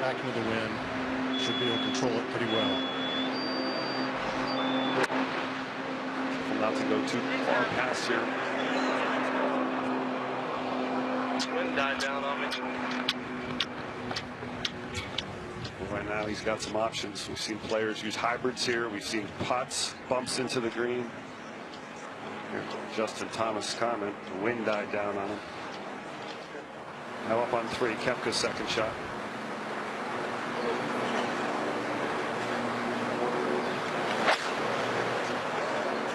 back into the wind. Should be able to control it pretty well. Not to go too far past here. Wind died down on me. Right now he's got some options. We've seen players use hybrids here. We've seen putts, bumps into the green. Here's Justin Thomas' comment. The wind died down on him. Now up on 3, Koepka's second shot.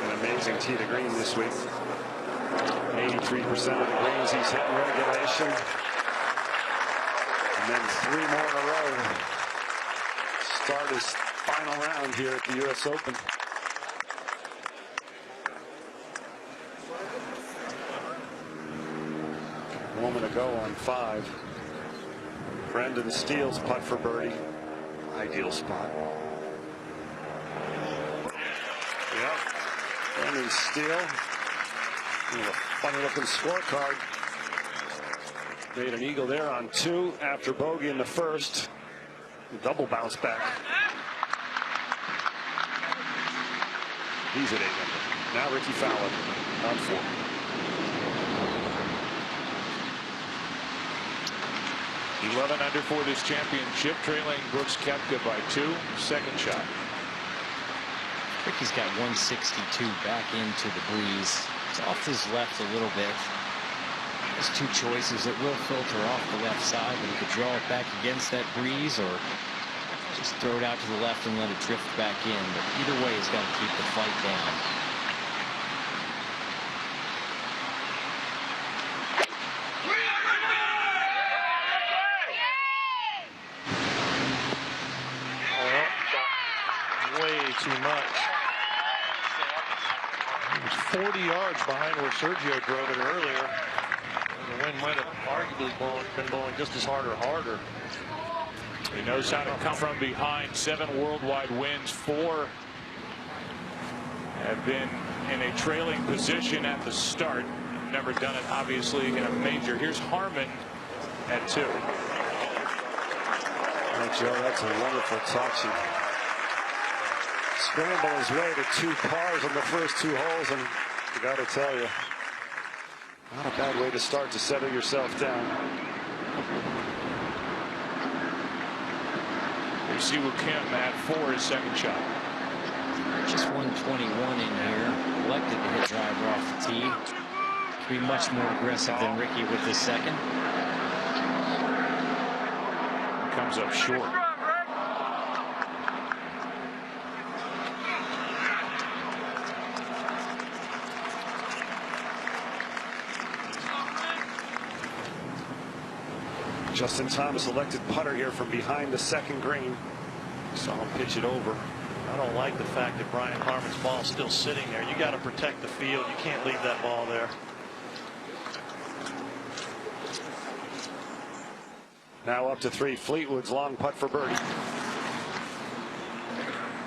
An amazing tee to green this week. 83% of the greens he's hit in regulation. And then 3 more in a row. Start his final round here at the U.S. Open. A moment ago on 5. Brendan Steele's putt for birdie. Ideal spot. Yep. Brendan Steele. A funny looking scorecard. Made an eagle there on 2 after bogey in the first. Double bounce back. He's at 8 under. Now Ricky Fowler on 4. Under for this championship, trailing Brooks Koepka by 2. Second shot. Ricky's got 162 back into the breeze. It's off his left a little bit. There's 2 choices. It will filter off the left side, but he could draw it back against that breeze or just throw it out to the left and let it drift back in. But either way, he's got to keep the fight down. Too much. He was 40 yards behind where Sergio drove it earlier. And the wind might have arguably been blowing just as hard or harder. He knows how to come from behind. 7 worldwide wins. 4 have been in a trailing position at the start. Never done it, obviously, in a major. Here's Harman at 2. Oh, Joe, that's a wonderful touch. Scramble his way to 2 pars on the first 2 holes, and I got to tell you, not a bad way to start to settle yourself down. Here's Siwoo Kim at 4, his second shot. Just 121 in here. Elected to hit driver off the tee. Be much more aggressive than Ricky with the second. Comes up short. Justin Thomas elected putter here from behind the second green. Saw him pitch it over. I don't like the fact that Brian Harman's ball is still sitting there. You got to protect the field. You can't leave that ball there. Now up to 3. Fleetwood's long putt for birdie.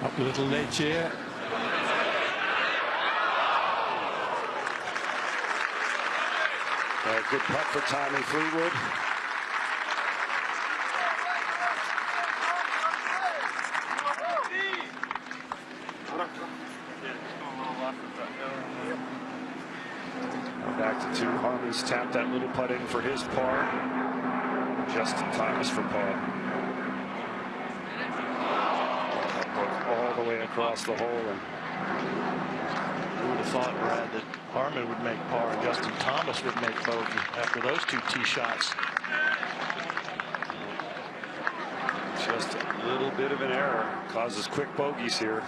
Up a little ledge here. A good putt for Tommy Fleetwood. Back to 2. Harman's tapped that little putt in for his par. Justin Thomas for par. All the way across the hole. And who would have thought, Brad, that Harman would make par and Justin Thomas would make bogey after those 2 tee shots. Just a little bit of an error causes quick bogeys here.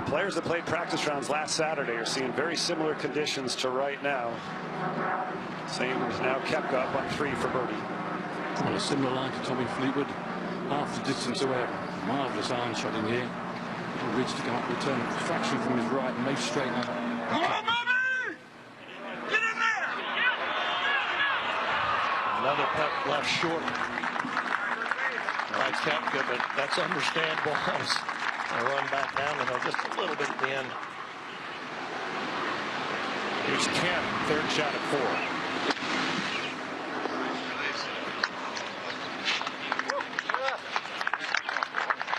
Players that played practice rounds last Saturday are seeing very similar conditions to right now. Same as now Koepka up on 3 for birdie. Well, a similar line to Tommy Fleetwood. Half the distance away. Marvellous iron shot in here. Little ridge to come up, return a fraction from his right and make straight up. Come on, Bobby! Get in there! Another putt left short. Like Koepka, but that's understandable. I run back down the hill just a little bit at the end. Here's Kim, third shot at 4.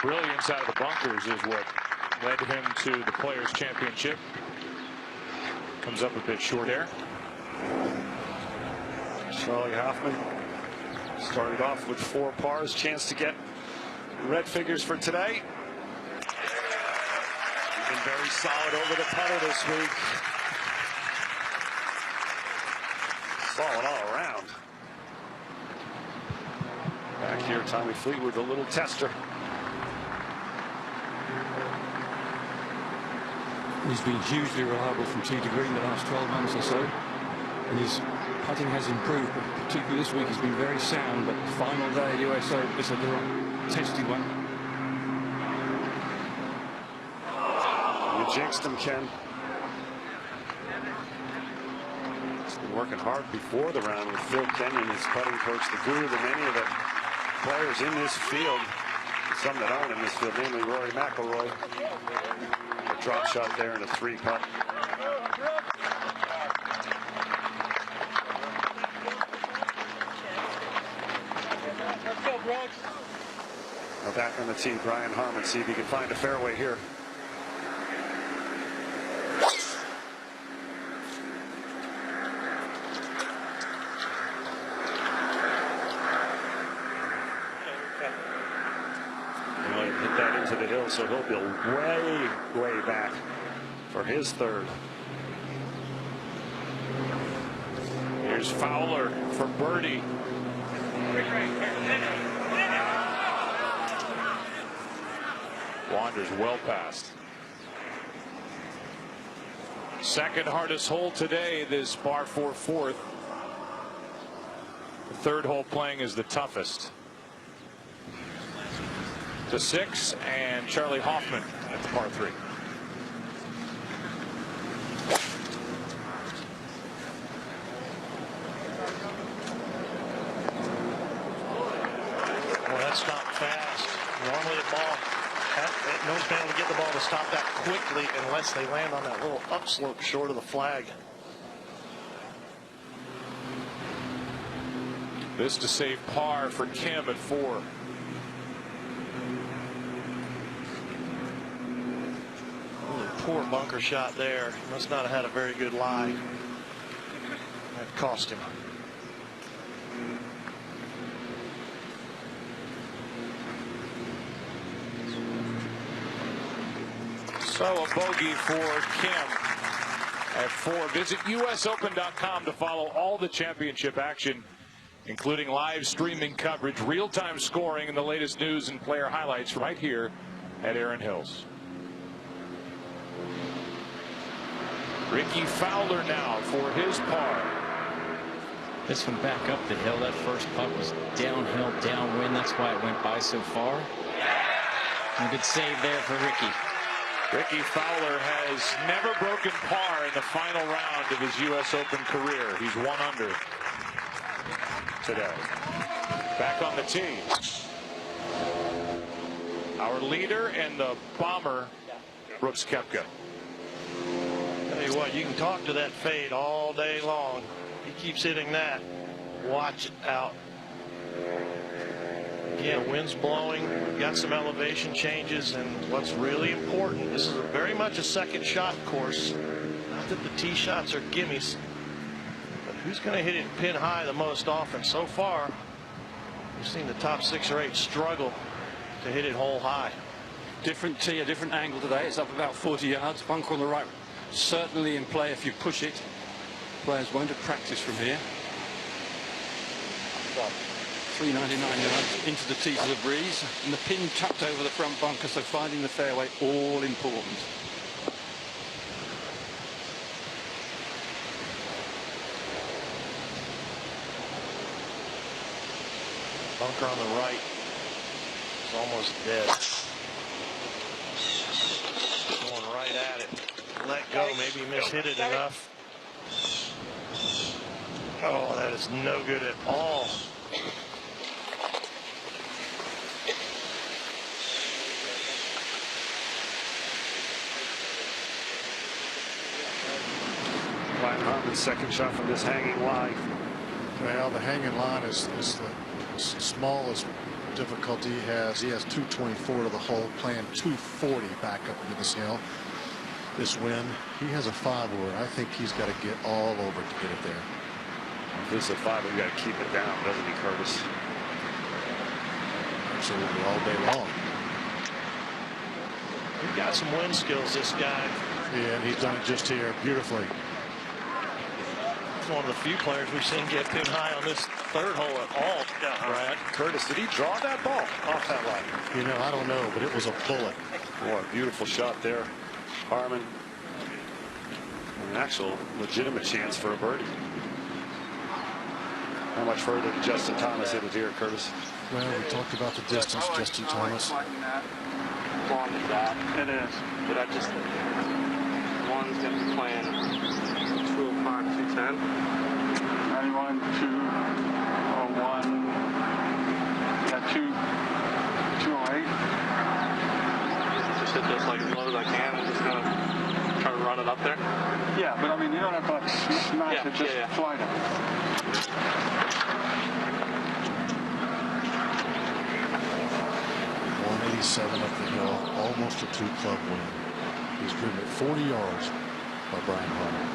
brilliance out of the bunkers is what led him to the Players Championship. Comes up a bit short there. Charlie Hoffman started off with 4 pars, chance to get red figures for today. Been very solid over the putter this week. Solid all around. Back here, Tommy Fleetwood, a little tester. He's been hugely reliable from tee to green the last 12 months or so. And his putting has improved, but particularly this week he's been very sound. But the final day, US Open, it's a little testy one. You jinxed him, Ken. He's been working hard before the round with Phil Kenyon, his putting coach, the guru to many of the players in this field, some that aren't in this field, namely Rory McIlroy. A drop shot there and a 3-putt. Now back on the tee, Brian Harman, see if he can find a fairway here. Hit that into the hill, so he'll be way back for his third. Here's Fowler for birdie. Wanders well past. Second hardest hole today, this par 4 fourth. The third hole playing is the toughest. To 6, and Charlie Hoffman at the par 3. Well, that's not fast. Normally the ball, no one's been able to get the ball to stop that quickly unless they land on that little upslope short of the flag. This to save par for Kim at 4. Poor bunker shot there. Must not have had a very good lie. That cost him. So a bogey for Kim at 4. Visit usopen.com to follow all the championship action, including live streaming coverage, real-time scoring, and the latest news and player highlights right here at Erin Hills. Ricky Fowler now for his par. This one back up the hill. That first putt was downhill, downwind. That's why it went by so far. And a good save there for Ricky. Ricky Fowler has never broken par in the final round of his U.S. Open career. He's 1 under today. Back on the tee. Our leader and the bomber, Brooks Koepka. Tell you what, you can talk to that fade all day long. He keeps hitting that. Watch out. Again, wind's blowing. We've got some elevation changes, and what's really important, this is very much a second shot course. Not that the tee shots are gimmies, but who's going to hit it pin high the most often? So far, we've seen the top 6 or 8 struggle to hit it hole high. Different tee, a different angle today. It's up about 40 yards. Bunker on the right. Certainly in play if you push it. Players won't have practice from here. 399 yards into the teeth of the breeze, and the pin tucked over the front bunker, so finding the fairway all important. Bunker on the right is almost dead. Going right at it. Let go, maybe mishit it enough. Oh, that is no good at all. Brian Harman's second shot from this hanging line. Well, the hanging line is the smallest difficulty he has 224 to the hole, playing 240 back up into this hill. This wind, he has a 5-wood. I think he's got to get all over to get it there. If this is a 5, we've got to keep it down, doesn't he, Curtis? Absolutely, all day long. He's got some wind skills, this guy. Yeah, and he's done it just here beautifully. He's one of the few players we've seen get too high on this third hole at all. Brad. Curtis, did he draw that ball off that line? You know, I don't know, but it was a bullet. Boy, beautiful shot there. Harman. An actual legitimate chance for a birdie. How much further did Justin Thomas hit it here, Curtis? Well, we talked about the distance, Justin Thomas. Long as that. It is. But I just, one's going to be playing 205, 210. 91, 201. Yeah, 208. Just hit this like as low as I can and just gonna try to run it up there. Yeah, but I mean, you don't have to like smash Yeah, it, just yeah. slide it. 187 up the hill, almost a 2-club win. He's driven it 40 yards by Brian Harman.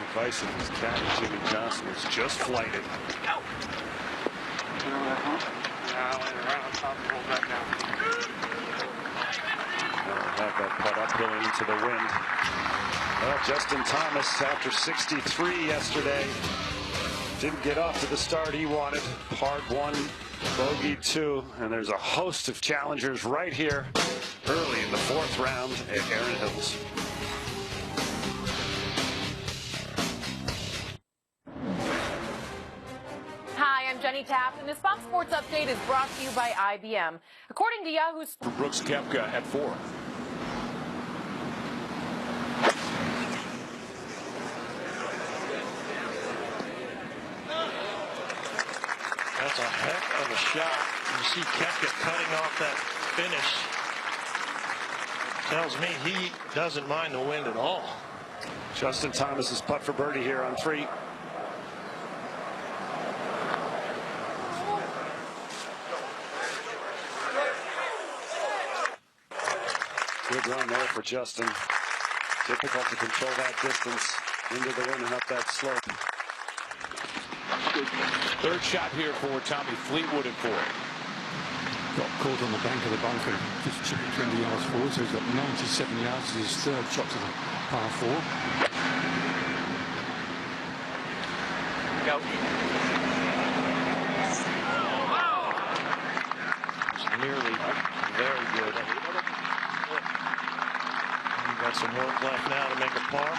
Advice of his caddy, Jimmy Johnson, was just flighted. Yeah, I went right on top and rolled back down. Have that putt uphill and into the wind. Well, Justin Thomas, after 63 yesterday, didn't get off to the start he wanted. Par 1, bogey 2, and there's a host of challengers right here early in the 4th round at Erin Hills. Hi, I'm Jenny Taft, and this Fox Sports Update is brought to you by IBM. According to Yahoo's For Brooks Koepka at 4. That's a heck of a shot. You see Koepka cutting off that finish. Tells me he doesn't mind the wind at all. Justin Thomas's putt for birdie here on 3. Good run there for Justin. Difficult to control that distance into the wind and up that slope. Third shot here for Tommy Fleetwood at 4. Got caught on the bank of the bunker, just chipped it 20 yards forward, so he's got 97 yards as his third shot to the par 4. Go. It's nearly very good. You got some work left now to make a par.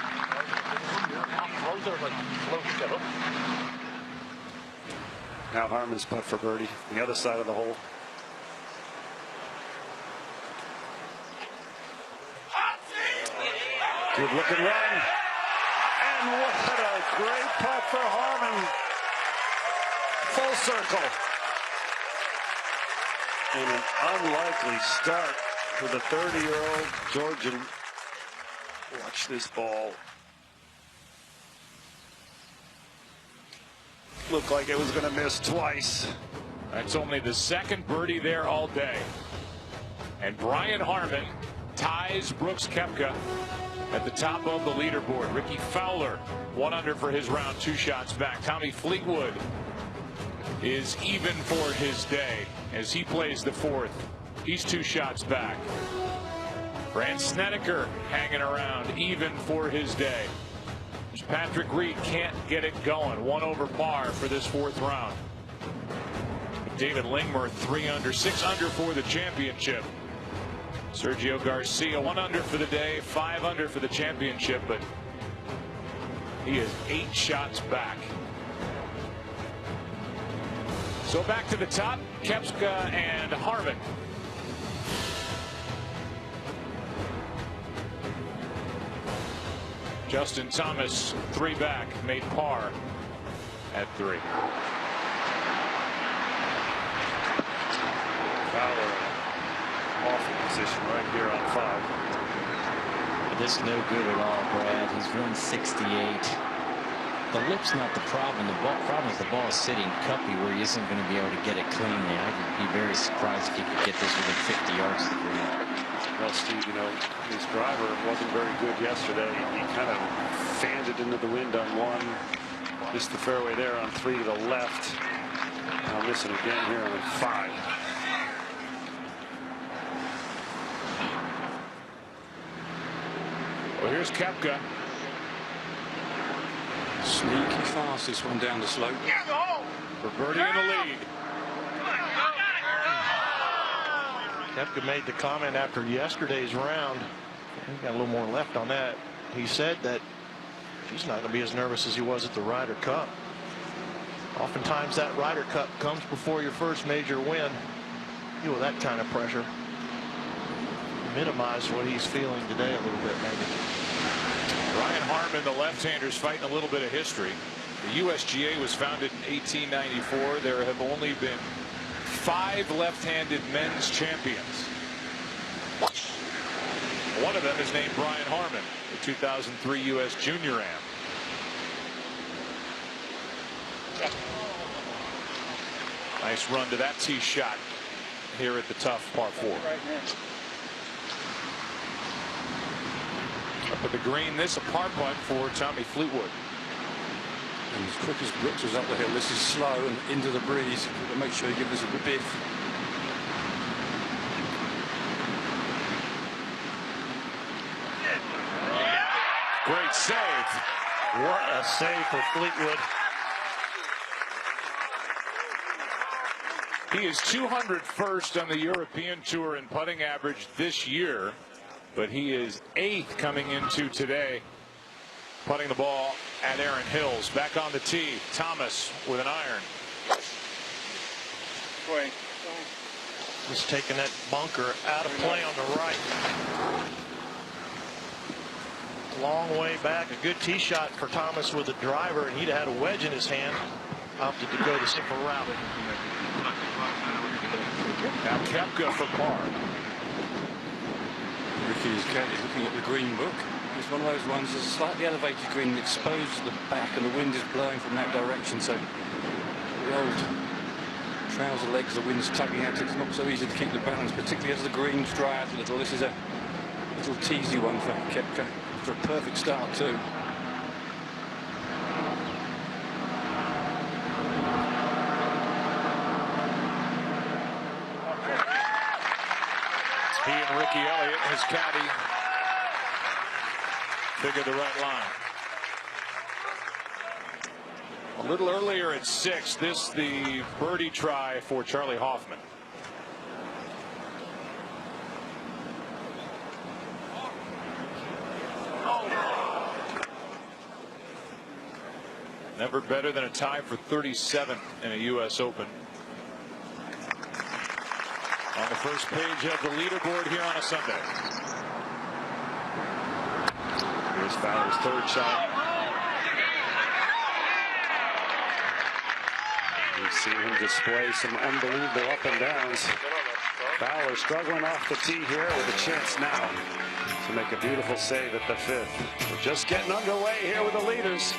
Now Harman's putt for birdie, the other side of the hole. Good looking run. And what a great putt for Harman. Full circle. And an unlikely start for the 30-year-old Georgian. Watch this ball. Looked like it was going to miss twice. That's only the second birdie there all day. And Brian Harman ties Brooks Koepka at the top of the leaderboard. Ricky Fowler 1 under for his round, 2 shots back. Tommy Fleetwood is even for his day as he plays the 4th. He's 2 shots back. Brandt Snedeker hanging around even for his day. Patrick Reed can't get it going. 1 over par for this 4th round. David Lingmer 3 under, 6 under for the championship. Sergio Garcia 1 under for the day, 5 under for the championship, but he is 8 shots back. So back to the top, Koepka and Harman. Justin Thomas 3 back, made par at 3. Fowler, awful position right here on 5. This no good at all, Brad. He's 168. The lip's not the problem. The problem is the ball is sitting cuppy where he isn't going to be able to get it cleanly. I would be very surprised if he could get this within 50 yards of the green. Well, Steve, you know, his driver wasn't very good yesterday. He kind of fanned it into the wind on one. Missed the fairway there on 3 to the left. Now missing again here on 5. Well, here's Koepka. Sneaky fast, this one down the slope. For birdie in the lead. Koepka made the comment after yesterday's round. He got a little more left on that. He said that he's not going to be as nervous as he was at the Ryder Cup. Oftentimes that Ryder Cup comes before your first major win. Deal with that kind of pressure. Minimize what he's feeling today a little bit, maybe. Brian Harman, the left-hander's fighting a little bit of history. The USGA was founded in 1894. There have only been 5 left-handed men's champions. One of them is named Brian Harman, the 2003 U.S. Junior Am. Nice run to that tee shot here at the tough par 4. Up at the green, this a par putt for Tommy Fleetwood. And as quick as Brooks was up the hill, this is slow and into the breeze. Make sure you give this a biff. Great save. What a save for Fleetwood. He is 201st on the European Tour in putting average this year, but he is 8th coming into today, putting the ball at Erin Hills. Back on the tee, Thomas with an iron. Just taking that bunker out of play on the right. Long way back. A good tee shot for Thomas with the driver, and he'd had a wedge in his hand. Opted to go the simple route. Now Koepka for par. Ricky is looking at the green book. It's one of those ones that's slightly elevated green, exposed to the back, and the wind is blowing from that direction. So the old trouser legs, the wind's tugging at it. It's not so easy to keep the balance, particularly as the greens dry out a little. This is a little teasy one for Koepka. For a perfect start too. He and Ricky Elliott, his caddy, figured the right line. A little earlier at 6, this the birdie try for Charlie Hoffman. Never better than a tie for 37th in a U.S. Open. On the first page of the leaderboard here on a Sunday. Here's Fowler's 3rd shot. We've seen him display some unbelievable up and downs. Fowler struggling off the tee here with a chance now to make a beautiful save at the 5th. We're just getting underway here with the leaders.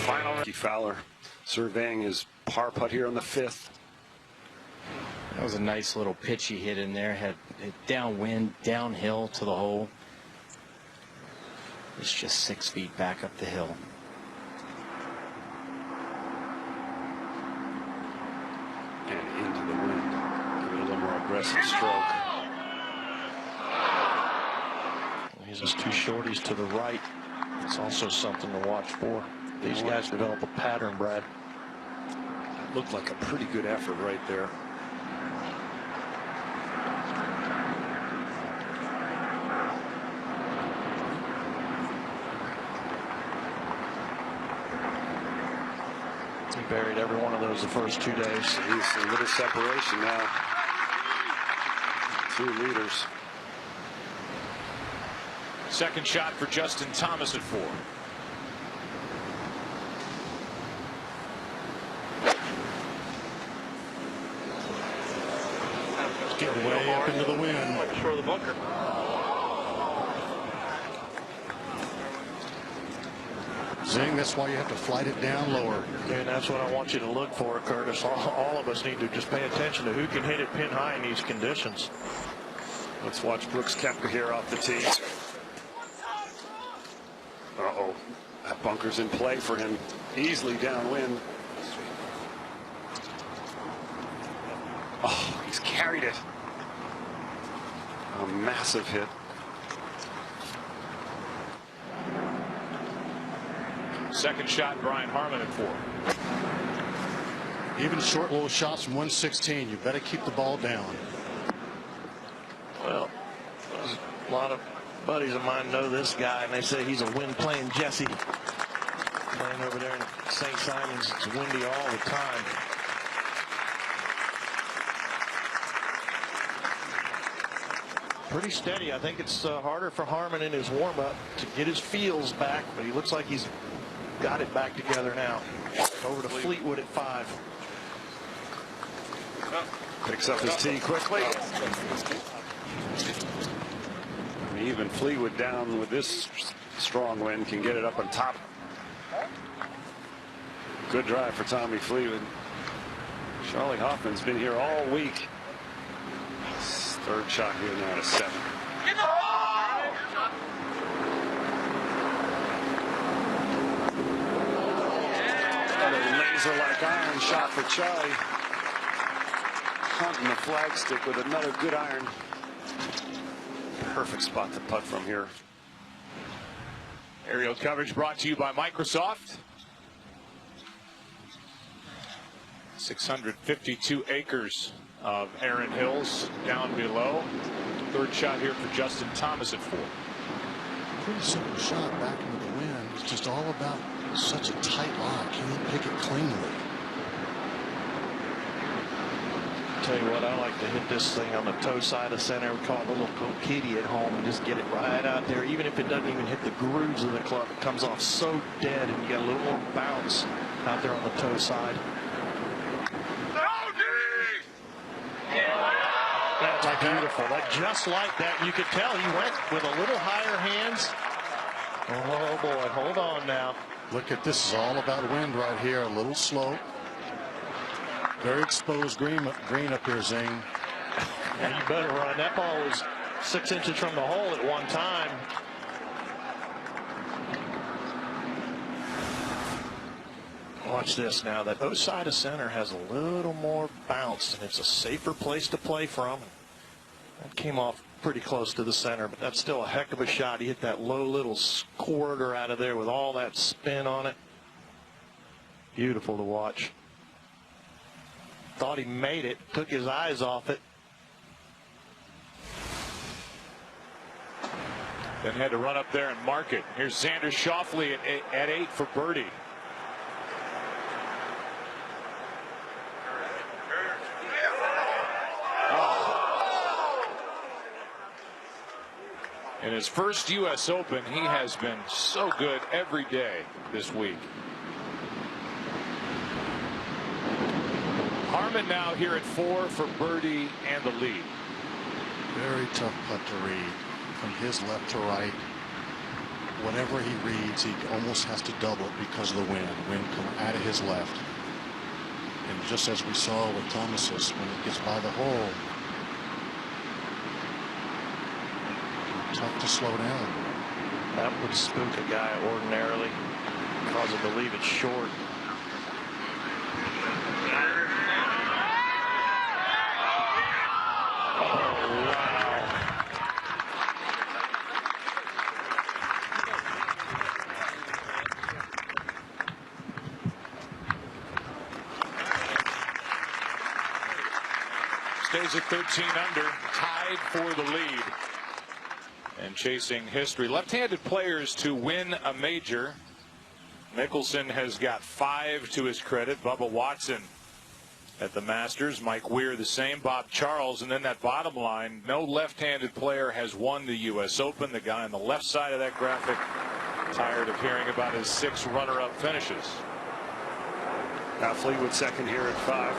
Final Ricky Fowler surveying his par putt here on the 5th. That was a nice little pitch he hit in there. Had it downwind, downhill to the hole. It's just 6 feet back up the hill. And into the wind. Give it a little more aggressive stroke. He's just 2 shorties to the right. It's also something to watch for. These guys develop a pattern, Brad. Looked like a pretty good effort right there. He buried every one of those the first 2 days. He's a little separation now. 2 leaders. Second shot for Justin Thomas at 4. Getting way up into the wind. Short of the bunker. Zing, that's why you have to flight it down lower. And that's what I want you to look for, Curtis. All of us need to just pay attention to who can hit it pin high in these conditions. Let's watch Brooks Koepka here off the tee. Uh-oh. That bunker's in play for him. Easily downwind. Oh, he's carried it. A massive hit. Second shot, Brian Harman at 4. Even short little shots from 116, you better keep the ball down. Well, a lot of buddies of mine know this guy, and they say he's a wind playing Jesse. Playing over there in St. Simons, it's windy all the time. Pretty steady. I think it's harder for Harman in his warm-up to get his feels back, but he looks like he's got it back together now. Over to Fleetwood at 5. Picks up his tee quickly. Even Fleetwood down with this strong wind can get it up on top. Good drive for Tommy Fleetwood. Charlie Hoffman's been here all week. His third shot here now to 7. Another laser-like iron shot for Charlie. Hunting the flagstick with another good iron. Perfect spot to putt from here. Aerial coverage brought to you by Microsoft. 652 acres of Erin Hills down below. Third shot here for Justin Thomas at 4. Pretty simple shot back into the wind. It's just all about such a tight lie. Can he pick it cleanly? Tell you what, I like to hit this thing on the toe side of center. We call it a little kitty at home and just get it right out there. Even if it doesn't even hit the grooves of the club, it comes off so dead, and you got a little more bounce out there on the toe side. That's beautiful. That just like that, you could tell he went with a little higher hands. Oh boy, hold on now. Look at this, is all about wind right here. A little slope. Very exposed green up here, Zing. And you better run. That ball was 6 inches from the hole at one time. Watch this now. That O side of center has a little more bounce, and it's a safer place to play from. That came off pretty close to the center, but that's still a heck of a shot. He hit that low little squirter out of there with all that spin on it. Beautiful to watch. Thought he made it, took his eyes off it. Then had to run up there and mark it. Here's Xander Schauffele at 8 for birdie. In his first U.S. Open, he has been so good every day this week. Harman now here at 4 for birdie and the lead. Very tough putt to read from his left to right. Whatever he reads, he almost has to double it because of the wind. Wind coming out of his left. And just as we saw with Thomas's, when it gets by the hole, tough to slow down. That would spook a guy ordinarily, cause him to leave it short. Stays at 13 under, tied for the lead. And chasing history. Left-handed players to win a major. Mickelson has got 5 to his credit. Bubba Watson at the Masters. Mike Weir the same. Bob Charles. And then that bottom line, no left-handed player has won the U.S. Open. The guy on the left side of that graphic, tired of hearing about his 6 runner-up finishes. Now Fleetwood second here at 5.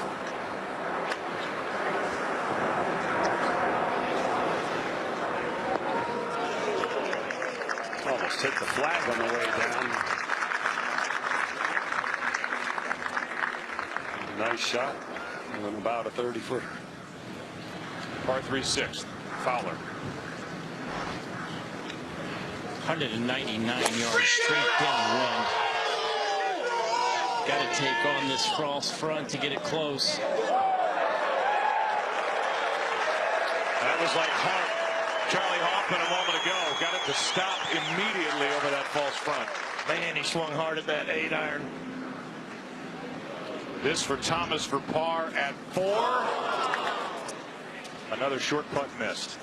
Almost hit the flag on the way down. Nice shot. And about a 30-footer. Par 3 6th. Fowler. 199 yards straight downwind. Got to take on this false front to get it close. That was like Charlie Hoffman a moment ago. Got it to stop immediately over that false front. Man, he swung hard at that 8-iron. This for Thomas for par at 4. Another short putt missed.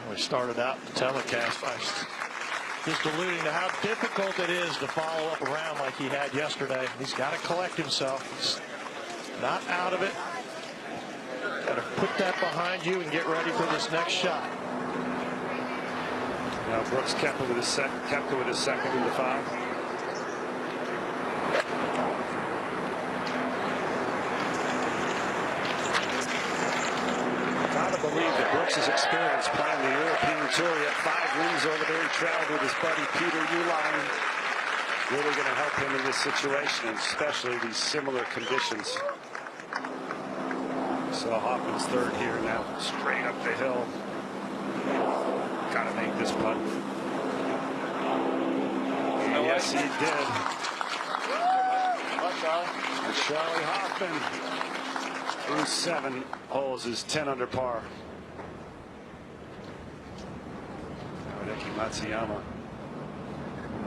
We started out the telecast by just alluding to how difficult it is to follow up around like he had yesterday. He's got to collect himself. He's not out of it. Got to put that behind you and get ready for this next shot. Now Brooks kept it with his second into 5. Believe that Brooks' experience playing the European Tour at 5 wins over there. He traveled with his buddy Peter Uihlein. Really going to help him in this situation, and especially these similar conditions. So Hoffman's third here now, straight up the hill. Got to make this putt. Yes, he did. And Charlie Hoffman, through 7 holes, is 10 under par. Hideki Matsuyama,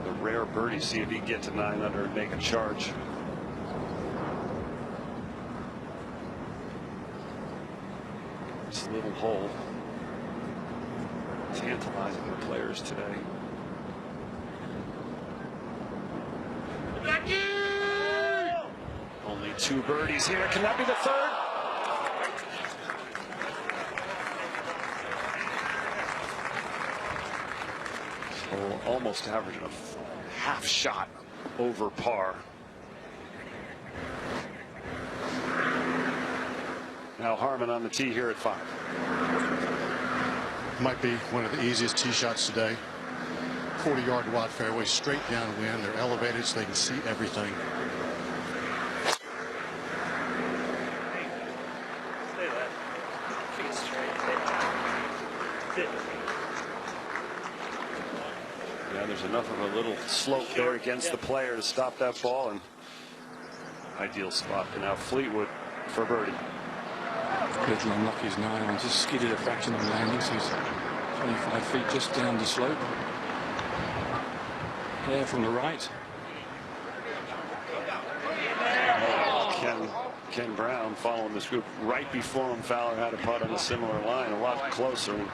the rare birdie, see if he can get to 9 under and make a charge. This little hole tantalizing the players today. Only 2 birdies here. Can that be the third? So almost averaging a half shot over par. Now Harman on the tee here at 5. Might be one of the easiest tee shots today. 40-yard wide fairway, straight downwind. They're elevated so they can see everything. Yeah, there's enough of a little slope there against the player to stop that ball, and ideal spot. And now Fleetwood for birdie. Little unlucky as 9 on, just skidded a fraction on landing, so he's 25 feet just down the slope. There from the right. Ken Brown following this group. Right before him, Fowler had a putt on a similar line, a lot closer, and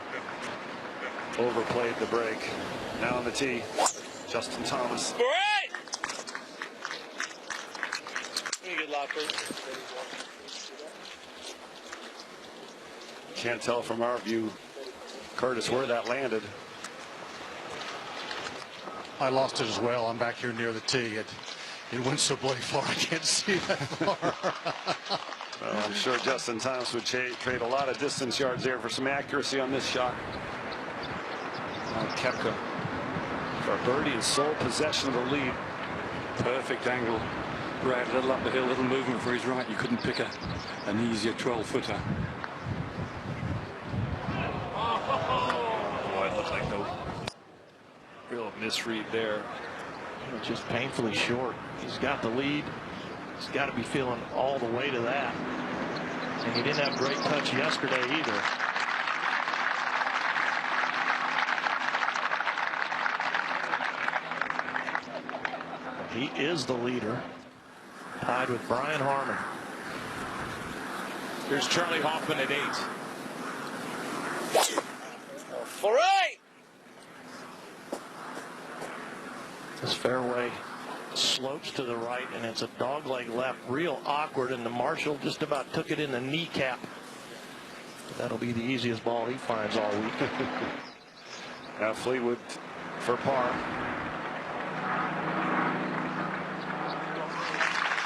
overplayed the break. Now on the tee, Justin Thomas. Can't tell from our view, Curtis, where that landed. I lost it as well. I'm back here near the tee. It went so bloody far I can't see that far. Well, I'm sure Justin Thomas would trade a lot of distance yards there for some accuracy on this shot. Koepka for birdie and sole possession of the lead. Perfect angle. Brad, a little up the hill, little movement for his right. You couldn't pick an easier 12-footer. Boy, it looked like no real misread there. Just painfully short. He's got the lead. He's got to be feeling all the weight of that. And he didn't have great touch yesterday either. He is the leader, tied with Brian Harman. Here's Charlie Hoffman at 8. All right. This fairway slopes to the right, and it's a dogleg left, real awkward, and the Marshall just about took it in the kneecap. That'll be the easiest ball he finds all week. Now Fleetwood for par.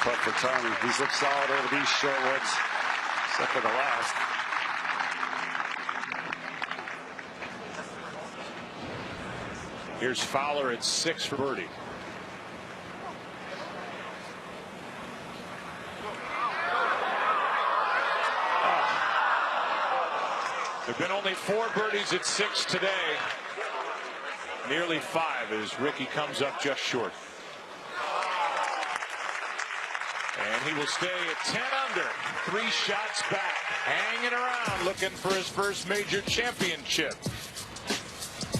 But for Tommy, he's looked solid over these short woods, except for the last. Here's Fowler at 6 for birdie. There have been only 4 birdies at 6 today. Nearly 5 as Ricky comes up just short. And he will stay at 10 under. 3 shots back. Hanging around looking for his first major championship.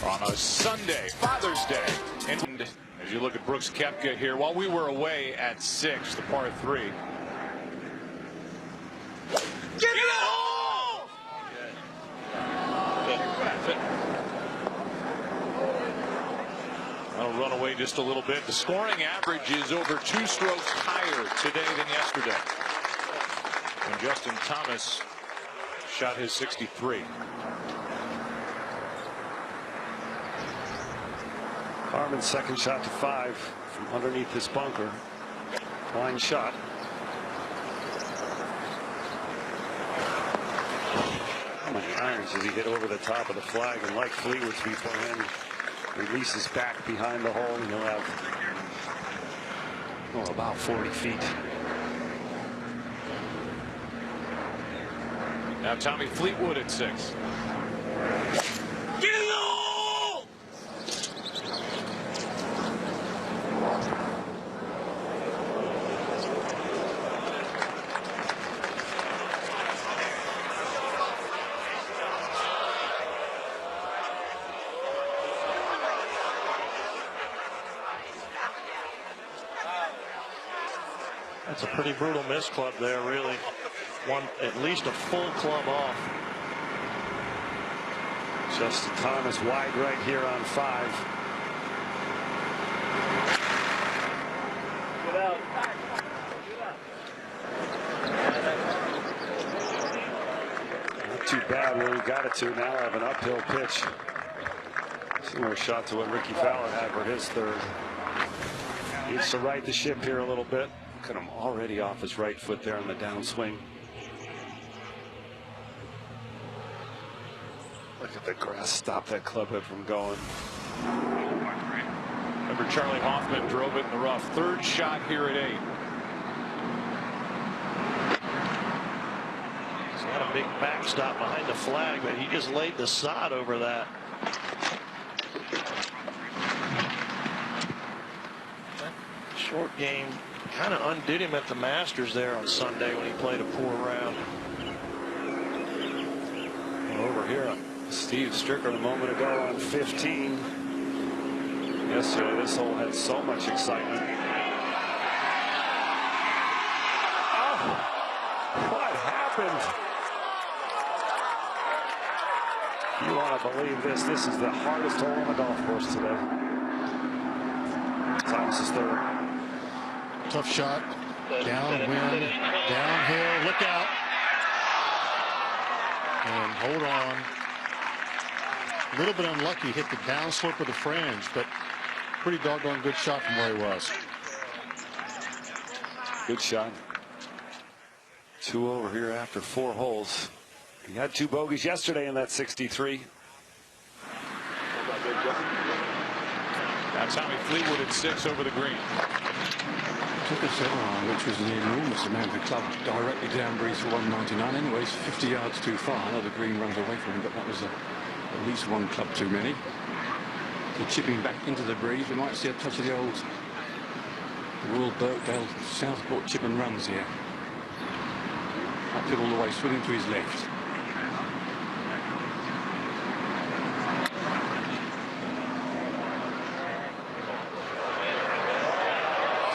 On a Sunday, Father's Day. And as you look at Brooks Koepka here, while we were away at 6, the par 3. Get it all! That'll run away just a little bit. The scoring average is over 2 strokes higher today than yesterday. And Justin Thomas shot his 63. Harman's second shot to 5 from underneath this bunker. Fine shot. How many irons does he hit over the top of the flag? And like Fleetwood's beforehand, releases back behind the hole, and he'll have about 40 feet. Now Tommy Fleetwood at 6. Get it all! That's a pretty brutal miss club there, really. At least a full club off. Justin Thomas wide right here on 5. Get out. Not too bad where he got it to. Now have an uphill pitch. Similar shot to what Ricky Fowler had for his 3rd. Needs to right the ship here a little bit. Look at him already off his right foot there on the downswing. Look at the grass. Stop that club head from going. Remember, Charlie Hoffman drove it in the rough. 3rd shot here at 8. He's got a big backstop behind the flag, but he just laid the sod over that. Short game kind of undid him at the Masters there on Sunday when he played a poor round. Over here, Steve Stricker a moment ago on 15. Yesterday, this hole had so much excitement. Oh, what happened? You want to believe this? This is the hardest hole on the golf course today. Thomas is 3rd. Tough shot. Downwind. Downhill. Look out. And hold on. A little bit unlucky. Hit the downslope of the fringe, but pretty doggone good shot from where he was. Good shot. 2 over here after 4 holes. He had 2 bogeys yesterday in that 63. That's Tommy Fleetwood at 6 over the green. Took a 7 iron, which was an enormous amount of club directly down breeze for 199. Anyways, 50 yards too far. I know the green runs away from him, but that was at least 1 club too many. So chipping back into the breeze, we might see a touch of the old Royal Birkdale Southport chip and runs here. Uphill all the way, swinging to his left.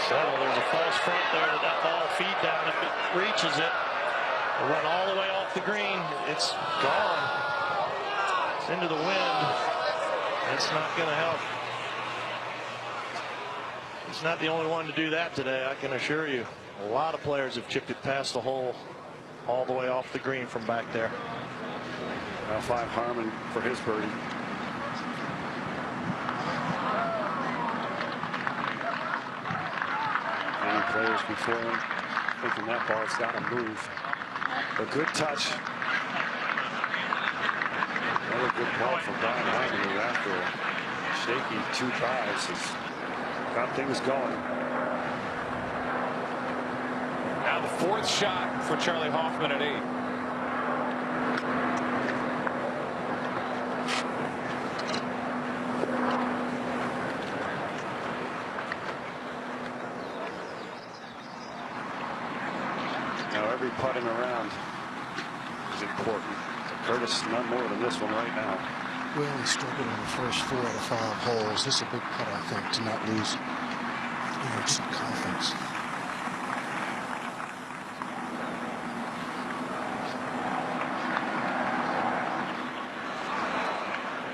So there's a false front there to that ball feed down. If it reaches it, it'll run all the way off the green. It's gone. It's into the wind. It's not going to help. He's not the only one to do that today, I can assure you. A lot of players have chipped it past the hole all the way off the green from back there. Now 5 Harman for his birdie. Many players before him thinking that ball's got to move. A good touch. Another good ball from Brian Harman, who after a shaky 2 drives has got things going. Now the 4th shot for Charlie Hoffman at 8. every putting around is important. Curtis, none more than this one right now. Well, he struggled on the first 4 out of 5 holes. This is a big putt, I think, to not lose, some confidence.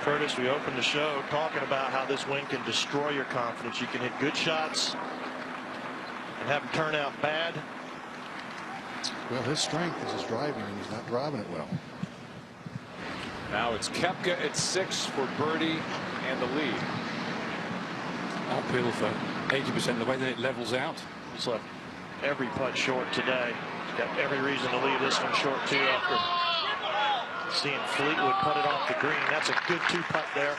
Curtis, we opened the show talking about how this wind can destroy your confidence. You can hit good shots and have them turn out bad. Well, his strength is his driving, and he's not driving it well. Now it's Koepka at 6 for birdie and the lead. Uphill for 80% the way that it levels out. He's left every putt short today. He's got every reason to leave this one short too after seeing Fleetwood put it off the green. That's a good 2-putt there.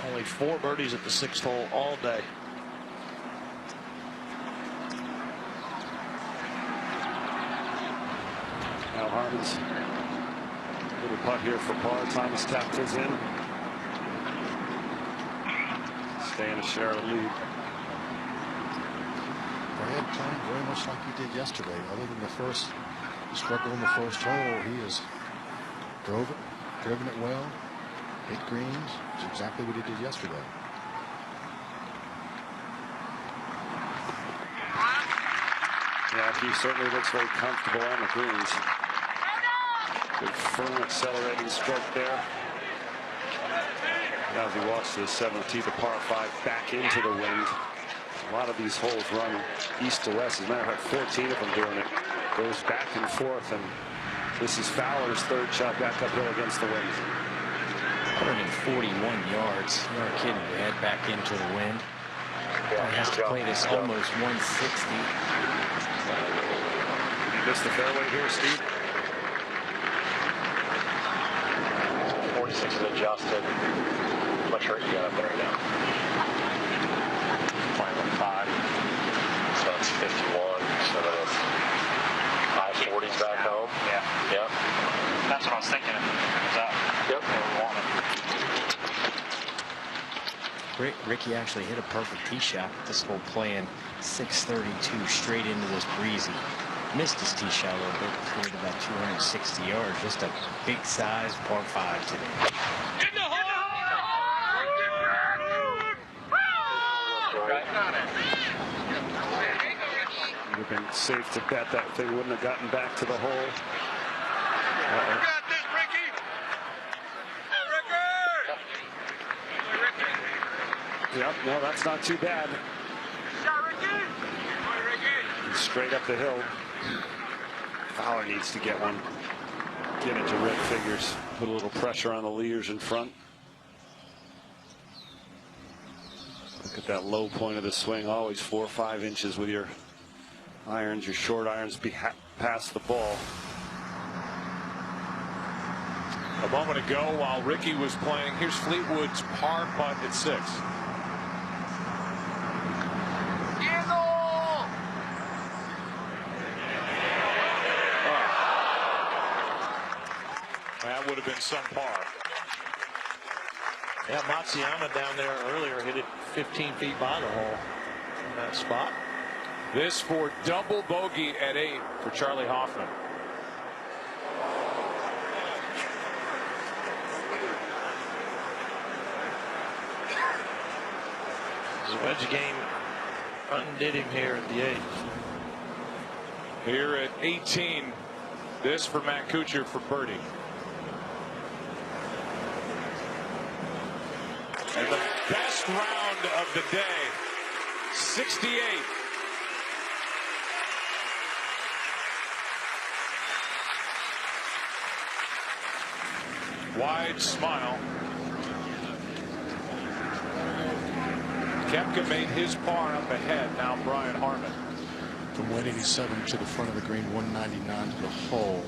Only 4 birdies at the 6th hole all day. Now Harman's little putt here for par. Thomas tapped his in. Staying a share of the lead. Brad playing very much like he did yesterday. Other than the first struggle in the first hole, he has driven it well, hit greens. It's exactly what he did yesterday. Yeah, he certainly looks very comfortable on the greens. Good firm accelerating stroke there. Now as he walks to the 7th tee, the par 5 back into the wind. A lot of these holes run east to west. As a matter of fact, 14 of them doing it. Goes back and forth, and this is Fowler's 3rd shot back uphill against the wind. 141 yards. You are kidding, Brad, back into the wind. He has to play this almost 160. You missed the fairway here, Steve. 46 is adjusted. How much hurt you got up there right now? 5, so it's 51. So then it's 540s back home. Yeah. Yep. That's what I was thinking. Is that? Yep. Ricky actually hit a perfect tee shot with this hole, playing 632 straight into this breezy. Missed his tee shot a little bit, cleared about 260 yards. Just a big size par 5 today. In the hole! Would have been safe to bet that thing wouldn't have gotten back to the hole. You got this, Ricky! Ricky! Yep, no, that's not too bad. Shot, Ricky! Straight up the hill. Fowler needs to get one. Get into red figures. Put a little pressure on the leaders in front. Look at that low point of the swing. Always 4 or 5 inches with your irons, your short irons past the ball. A moment ago, while Ricky was playing, here's Fleetwood's par putt at 6. That would have been some par. Yeah, Matsuyama down there earlier hit it 15 feet by the hole in that spot. This for double bogey at 8 for Charlie Hoffman. The wedge game undid him here at the 8th. Here at 18, this for Matt Kuchar for birdie. And the best round of the day, 68. Wide smile. Koepka made his par up ahead. Now Brian Harman. From 187 to the front of the green, 199 to the hole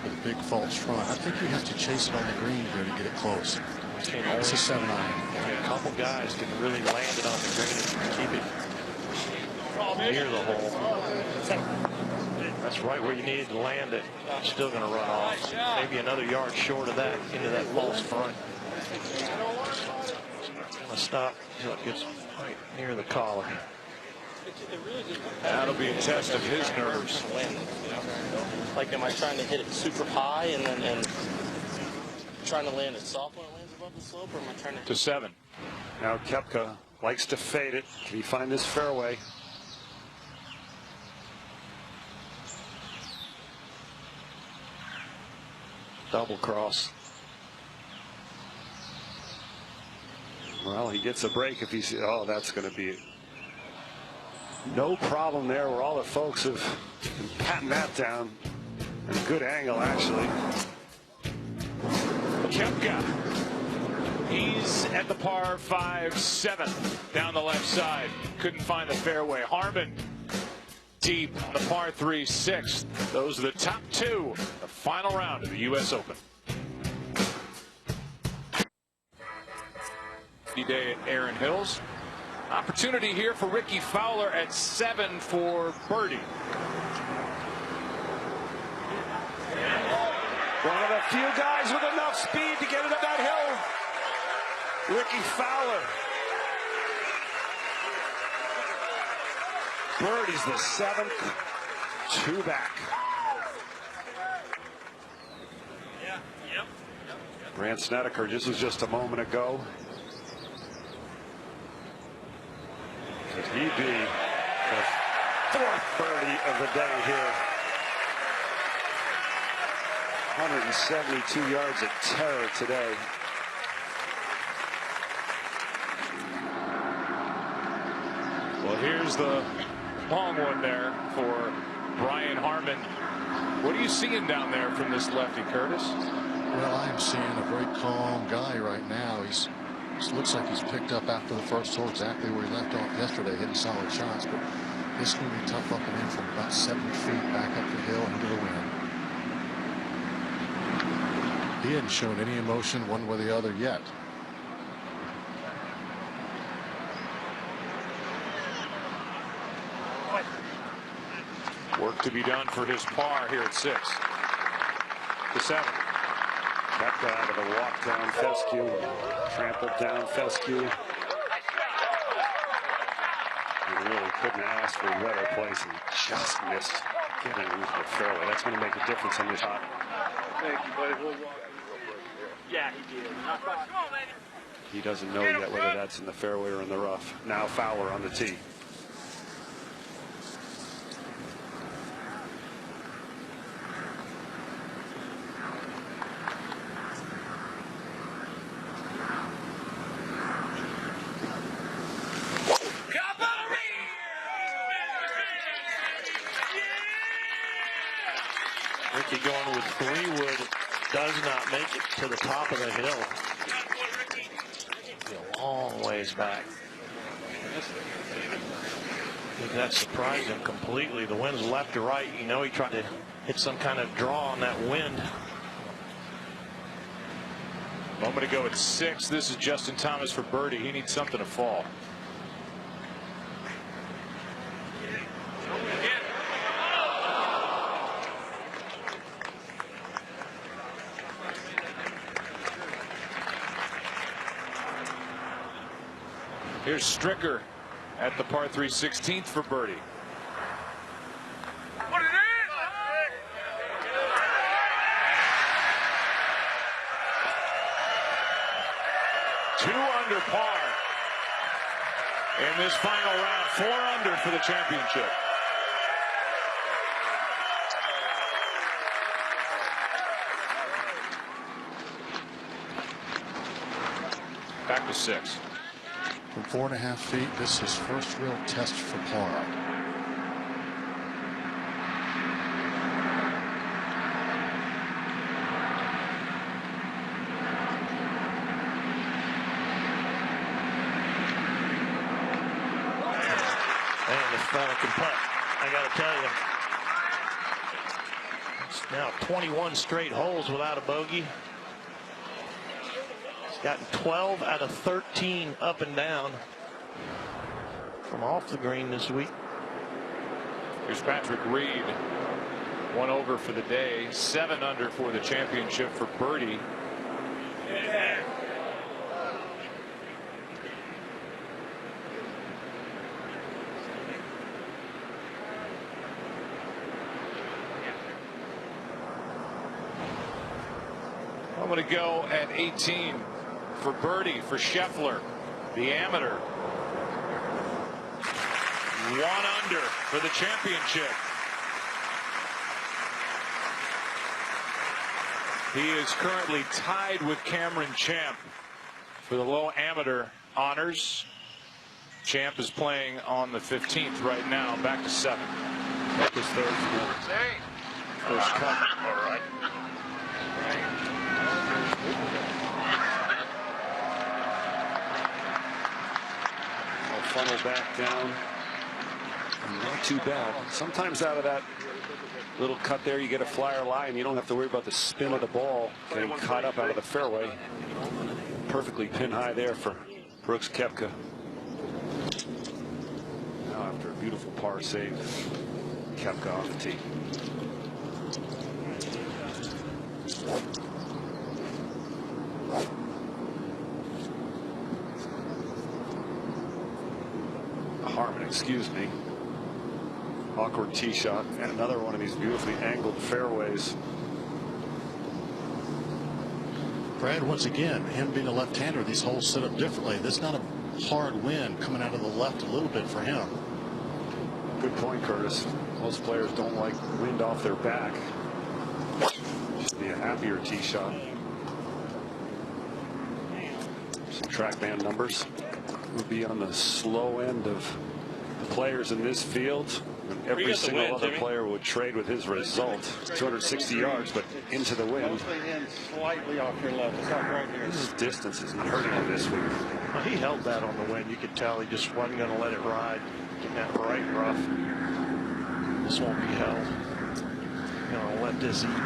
with a big false front. I think you have to chase it on the green here to get it close. It's a 7-iron. A couple guys can really land it on the green and keep it near the hole. That's right where you needed to land it. Still going to run off. Maybe another yard short of that into that false front. Going to stop until it gets right near the collar. That'll be a test of his nerves. Like, am I trying to hit it super high and then trying to land it soft when it lands above the slope, or am I trying to 7? Now Koepka likes to fade it. Can he find this fairway? Double cross. Well, he gets a break if he's. Oh, that's going to be no problem there, where all the folks have been patting that down. And a good angle, actually. Koepka. He's at the par 5-7 down the left side. Couldn't find the fairway. Harman deep on the par 3-6. Those are the top 2, the final round of the U.S. Open. Day at Aaron Hills. Opportunity here for Ricky Fowler at 7 for birdie. One of the few guys with enough speed to get it up that hill. Ricky Fowler. Birdie's the 7th. 2 back. Brandt Snedeker, this was just a moment ago. Could he be the 4th birdie of the day here? 172 yards of terror today. Well, here's the long one there for Brian Harman. What are you seeing down there from this lefty, Curtis? Well, I am seeing a very calm guy right now. He looks like he's picked up after the first hole exactly where he left off yesterday, hitting solid shots. But this is going to be tough up and in from about 70 feet back up the hill into the wind. He hadn't shown any emotion one way or the other yet. Work to be done for his par here at 6. To 7. Koepka out of a walk down fescue, trampled down fescue. He really couldn't ask for a better place and just missed getting into the fairway. That's going to make a difference on this shot. Thank you, buddy. Yeah, he did. He doesn't know yet whether that's in the fairway or in the rough. Now Fowler on the tee. Ricky going with 3-wood does not make it to the top of the hill. A long ways back. I think that surprised him completely. The wind's left to right. You know, he tried to hit some kind of draw on that wind. A moment ago at 6. This is Justin Thomas for birdie. He needs something to fall. Here's Stricker at the par 3 16th for birdie. Two under par in this final round. 4 under for the championship. Back to 6. From 4.5 feet, this is his first real test for par. Man, this fella can putt. I got to tell you. It's now 21 straight holes without a bogey. Gotten 12 out of 13 up and down from off the green this week. Here's Patrick Reed 1 over for the day, 7 under for the championship for birdie. I'm going to go at 18 for birdie for Scheffler, the amateur. 1 under for the championship. He is currently tied with Cameron Champ for the low amateur honors. Champ is playing on the 15th right now, back to 7. His third first cut. All right. I'll funnel back down. Not too bad. Sometimes out of that little cut there, you get a flyer lie, and you don't have to worry about the spin of the ball getting caught up out of the fairway. Perfectly pin high there for Brooks Koepka. Now after a beautiful par save, Koepka off the tee. Harmon, excuse me. Awkward tee shot, and another one of these beautifully angled fairways. Brad, once again, him being a left-hander, these holes set up differently. That's not a hard wind coming out of the left a little bit for him. Good point, Curtis. Most players don't like wind off their back. Should be a happier tee shot. Some TrackMan numbers would be on the slow end of the players in this field. And every single other player would trade with his result. 260 yards, but into the wind. Slightly off your left. It's not right here. His distance is hurting him this week. Well, he held that on the wind. You could tell he just wasn't going to let it ride. Getting that right rough. This won't be held. Going to let this eat.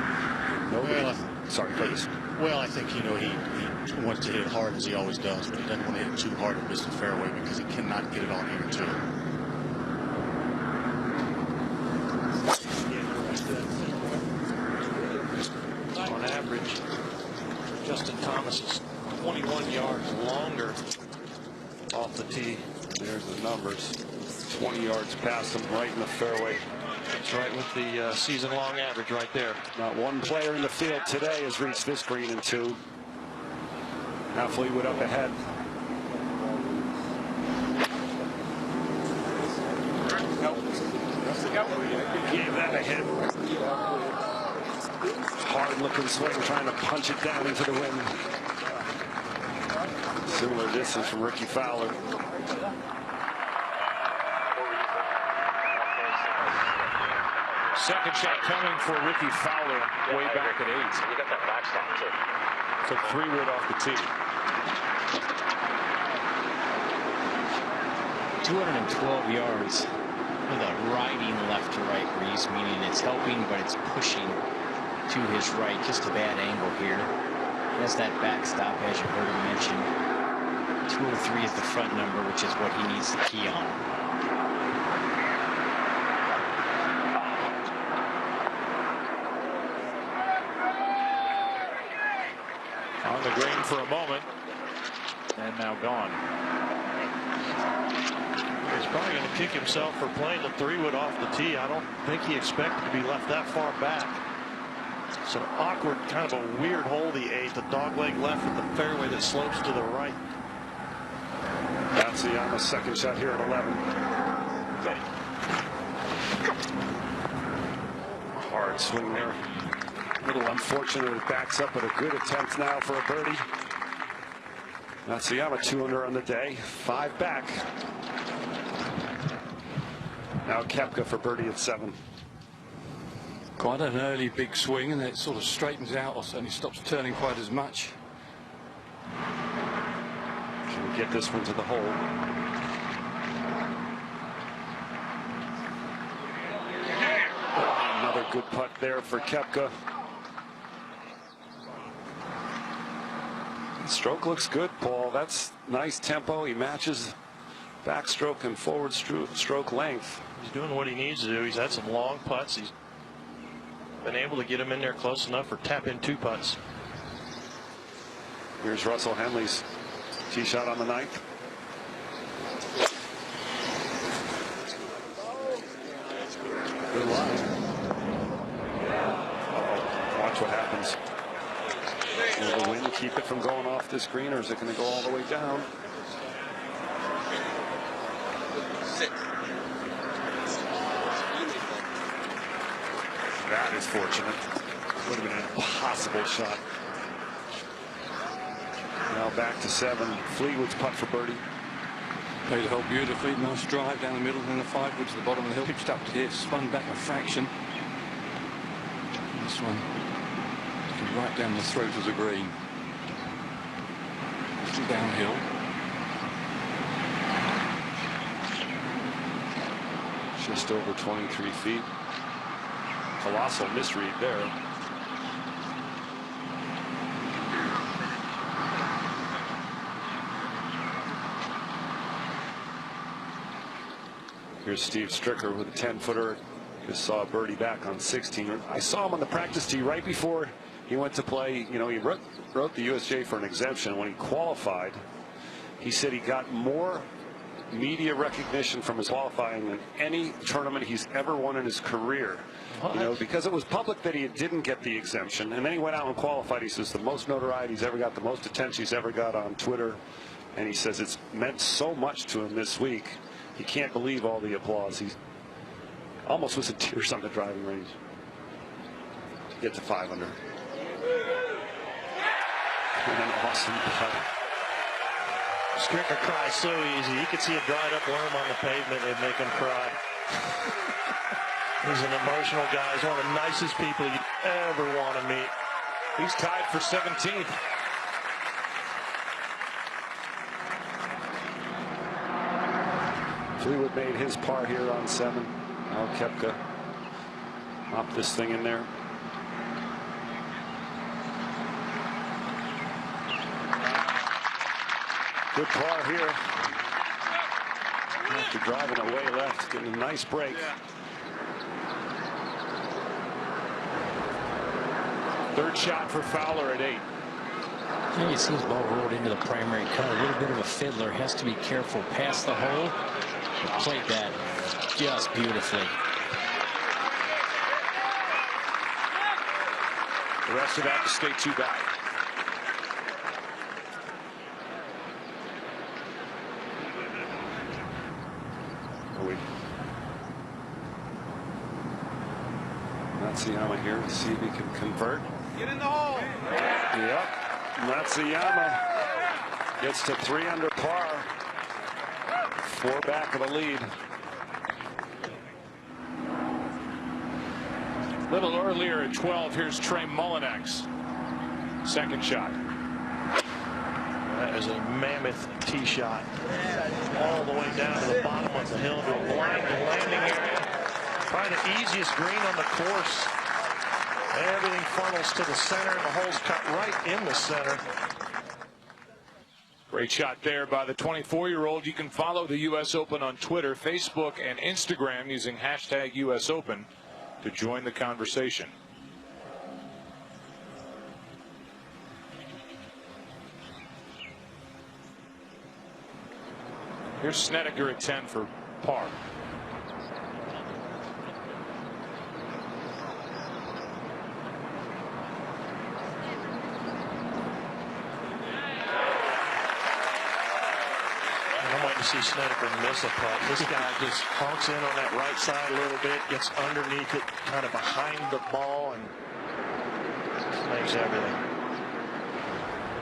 Nobody. Sorry, Curtis. Well, I think, you know, he wants to hit it hard as he always does, but he doesn't want to hit it too hard and miss the fairway because he cannot get it on here too. On average, Justin Thomas is 21 yards longer off the tee. There's the numbers. 20 yards past him, right in the fairway. That's right with the season-long average right there. Not one player in the field today has reached this green in 2. Now Fleetwood up ahead. Gave that a hit. Hard-looking swing, trying to punch it down into the wind. Similar distance from Ricky Fowler. Second shot coming for Ricky Fowler way back at 8. You got that backstop too. Took 3 wood off the tee. 212 yards with a riding left to right breeze, meaning it's helping, but it's pushing to his right. Just a bad angle here. Has that backstop, as you heard him mention. 203 is the front number, which is what he needs to key on. On the green for a moment, and now gone. He's probably going to kick himself for playing the 3-wood off the tee. I don't think he expected to be left that far back. It's an awkward, kind of a weird hole he ate. The dogleg left with the fairway that slopes to the right. Matsuyama's second shot here at 11. Hard swing there. A little unfortunate it backs up, but a good attempt now for a birdie. Matsuyama 2 under on the day, 5 back. Now Koepka for birdie at 7. Quite an early big swing, and it sort of straightens out, or certainly stops turning quite as much. Can we get this one to the hole? Another good putt there for Koepka. Stroke looks good, Paul. That's nice tempo. He matches backstroke and forward stroke length. He's doing what he needs to do. He's had some long putts. He's been able to get him in there close enough for tap-in 2 putts. Here's Russell Henley's tee shot on the 9th. Good luck. Watch what happens. Will the wind keep it from going off this green, or is it going to go all the way down? That is fortunate. Would have been an impossible shot. Now back to 7. Fleetwood's putt for birdie. Played the hole beautifully. Nice drive down the middle, and then the 5-wood to the bottom of the hill. Pitched up to here, spun back a fraction. This one right down the throat of the green. Still downhill. Just over 23 feet. Colossal misread there. Here's Steve Stricker with a 10-footer. Just saw a birdie back on 16. I saw him on the practice tee right before he went to play. You know, he wrote the USGA for an exemption. When he qualified, he said he got more media recognition from his qualifying than any tournament he's ever won in his career. You know, because it was public that he didn't get the exemption, and then he went out and qualified. He says the most notoriety he's ever got, the most attention he's ever got on Twitter, and he says it's meant so much to him this week. He can't believe all the applause. He almost was in tears on the driving range to get to 5 under. And an awesome putt. Stricker cries so easy. You could see a dried up worm on the pavement. It'd make him cry. He's an emotional guy. He's one of the nicest people you'd ever want to meet. He's tied for 17th. Fleetwood made his par here on 7. Now Koepka mopped this thing in there. Good par here. After driving away left, getting a nice break. Third shot for Fowler at 8. And you see his ball rolled into the primary cut. A little bit of a fiddler. Has to be careful past the hole. But played that just beautifully. The rest of that to stay 2 back. Matsuyama here to see if he can convert. Get in the hole. Yep. Matsuyama gets to 3 under par. 4 back of the lead. A little earlier at 12, here's Trey Mullinax. Second shot. That is a mammoth tee shot. All the way down to the bottom of the hill to a blind landing area. Probably the easiest green on the course. Everything funnels to the center. The hole's cut right in the center. Great shot there by the 24-year-old. You can follow the U.S. Open on Twitter, Facebook, and Instagram using hashtag U.S. Open to join the conversation. Here's Snedeker at 10 for par. See Snedeker miss a putt. This guy just honks in on that right side a little bit, gets underneath it, kind of behind the ball, and makes everything.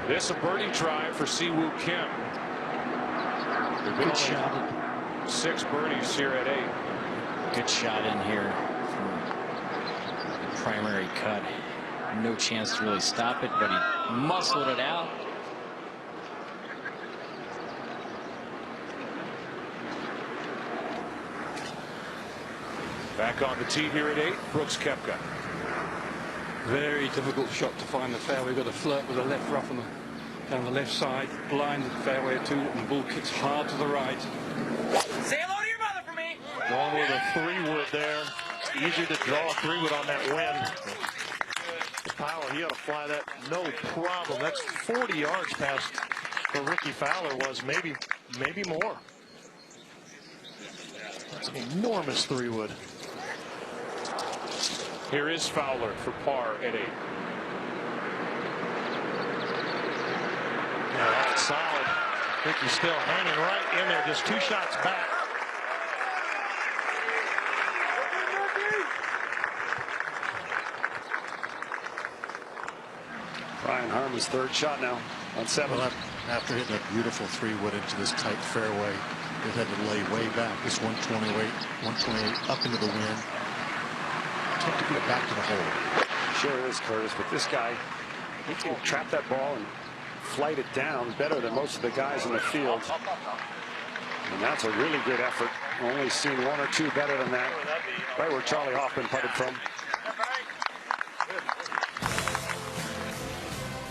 This a birdie try for Si-Woo Kim. Good shot. 6 birdies here at 8. Good shot in here from the primary cut. No chance to really stop it, but he muscled it out. Back on the tee here at 8, Brooks Koepka. Very difficult shot to find the fairway. Got to flirt with the left rough on down the left side. Blind the fairway too, and the ball kicks hard to the right. Say hello to your mother for me. Going with a 3-wood there. easier to draw a 3-wood on that wind. Fowler, he ought to fly that no problem. That's 40 yards past where Ricky Fowler was, maybe more. That's an enormous 3-wood. Here is Fowler for par at 8. Yeah, that's solid. Ricky still hanging right in there, just 2 shots back. Brian Harman's 3rd shot now on 7. Well, after hitting a beautiful 3-wood into this tight fairway, it had to lay way back. This 128 up into the wind. Tough to get back to the hole. Sure is, Curtis, but this guy, he can trap that ball and flight it down better than most of the guys in the field. And that's a really good effort. Only seen 1 or 2 better than that. Right where Charlie Hoffman putted from.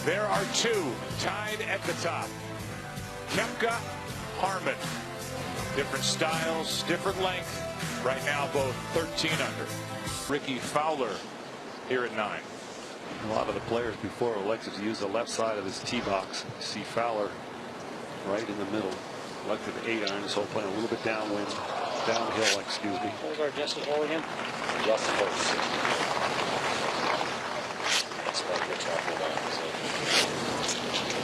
There are 2 tied at the top. Koepka, Harman. Different styles, different length. Right now, both 13 under. Ricky Fowler here at 9. A lot of the players before elected to use the left side of this tee box. You see Fowler right in the middle. Elected 8-iron, so playing a little bit downhill, excuse me. What was our Justin hole again? Justin Holtz. That's what we're talking about.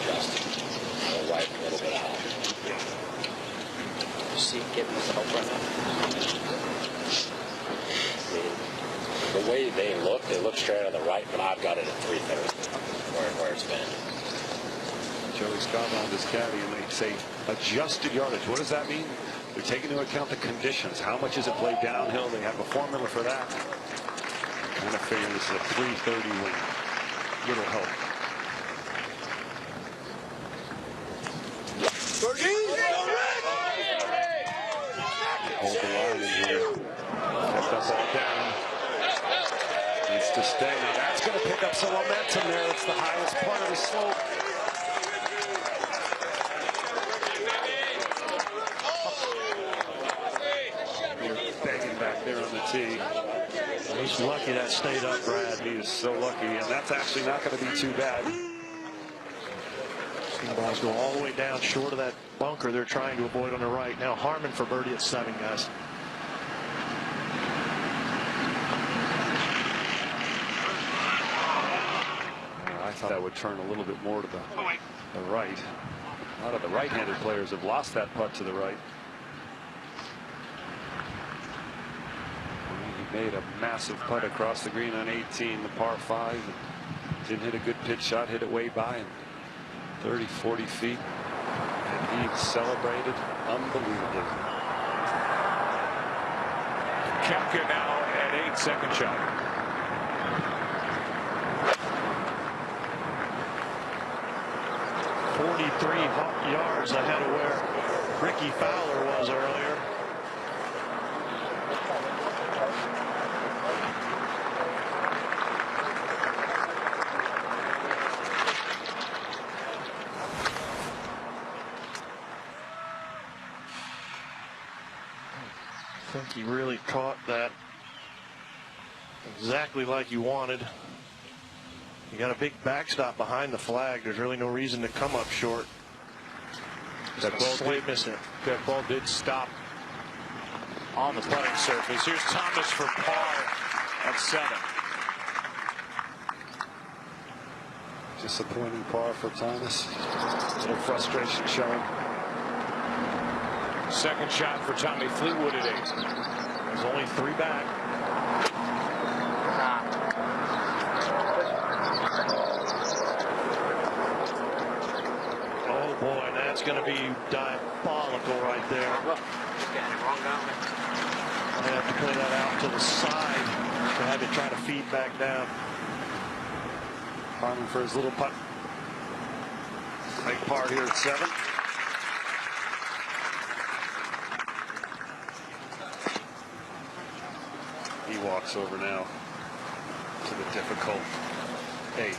Justin. A right, a little bit out. You see, getting his help right now. The way they look straight on the right, but I've got it at 330 where it's been. Joey Scotland is caddy, and they say adjusted yardage. What does that mean? They're taking into account the conditions. How much is it played downhill? They have a formula for that. Kind of figuring this is a 330 win. Little help. Hold the line in here. Kept that ball down. Needs to stay. Now that's going to pick up some momentum there. It's the highest part of the slope. Begging back there on the tee. He's lucky that stayed up, Brad. He is so lucky, and that's actually not going to be too bad. The balls go all the way down short of that bunker they're trying to avoid on the right. Now Harman for birdie at 7, guys. I thought that would turn a little bit more to the right. A lot of the right-handed players have lost that putt to the right. He made a massive putt across the green on 18, the par 5. Didn't hit a good pitch shot, hit it way by him. 30, 40 feet. And he celebrated unbelievably. Koepka now at 8, second shot. Yards ahead of where Ricky Fowler was earlier. I think he really caught that exactly like you wanted. You got a big backstop behind the flag. There's really no reason to come up short. That ball did stop on the putting surface. Here's Thomas for par at 7. Disappointing par for Thomas. A little frustration showing. Second shot for Tommy Fleetwood at 8. There's only 3 back. Oh boy, that's going to be diabolical right there. They have to play that out to the side to have it try to feed back down. Harman for his little putt. Big par here at 7. He walks over now to the difficult 8.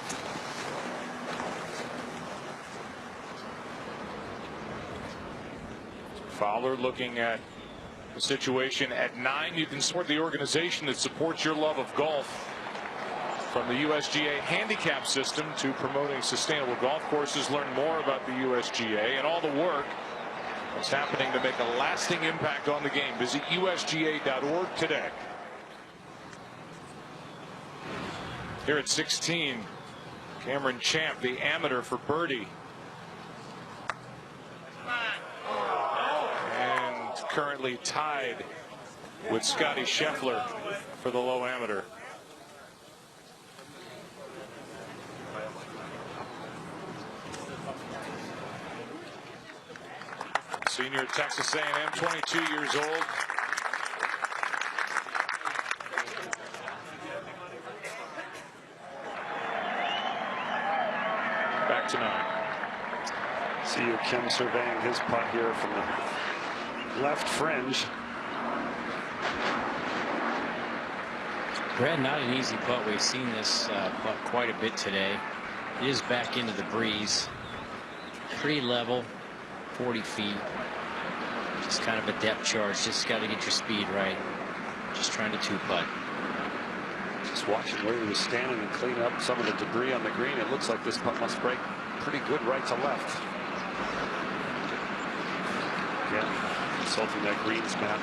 Fowler looking at The situation at 9. You can support the organization that supports your love of golf. From the USGA handicap system to promoting sustainable golf courses, learn more about the USGA and all the work that's happening to make a lasting impact on the game. Visit usga.org today. Here at 16, Cameron Champ, the amateur, for birdie. And currently tied with Scotty Scheffler for the low amateur. Senior at Texas A&M, 22 years old. Back to 9. See you, Kim, surveying his putt here from the left fringe. Brad, not an easy putt. We've seen this putt quite a bit today. It is back into the breeze. Pretty level, 40 feet. Just kind of a depth charge. Just got to get your speed right. Just trying to two-putt. Just watching where he was standing and clean up some of the debris on the green. It looks like this putt must break pretty good right to left. Again, consulting that greens map.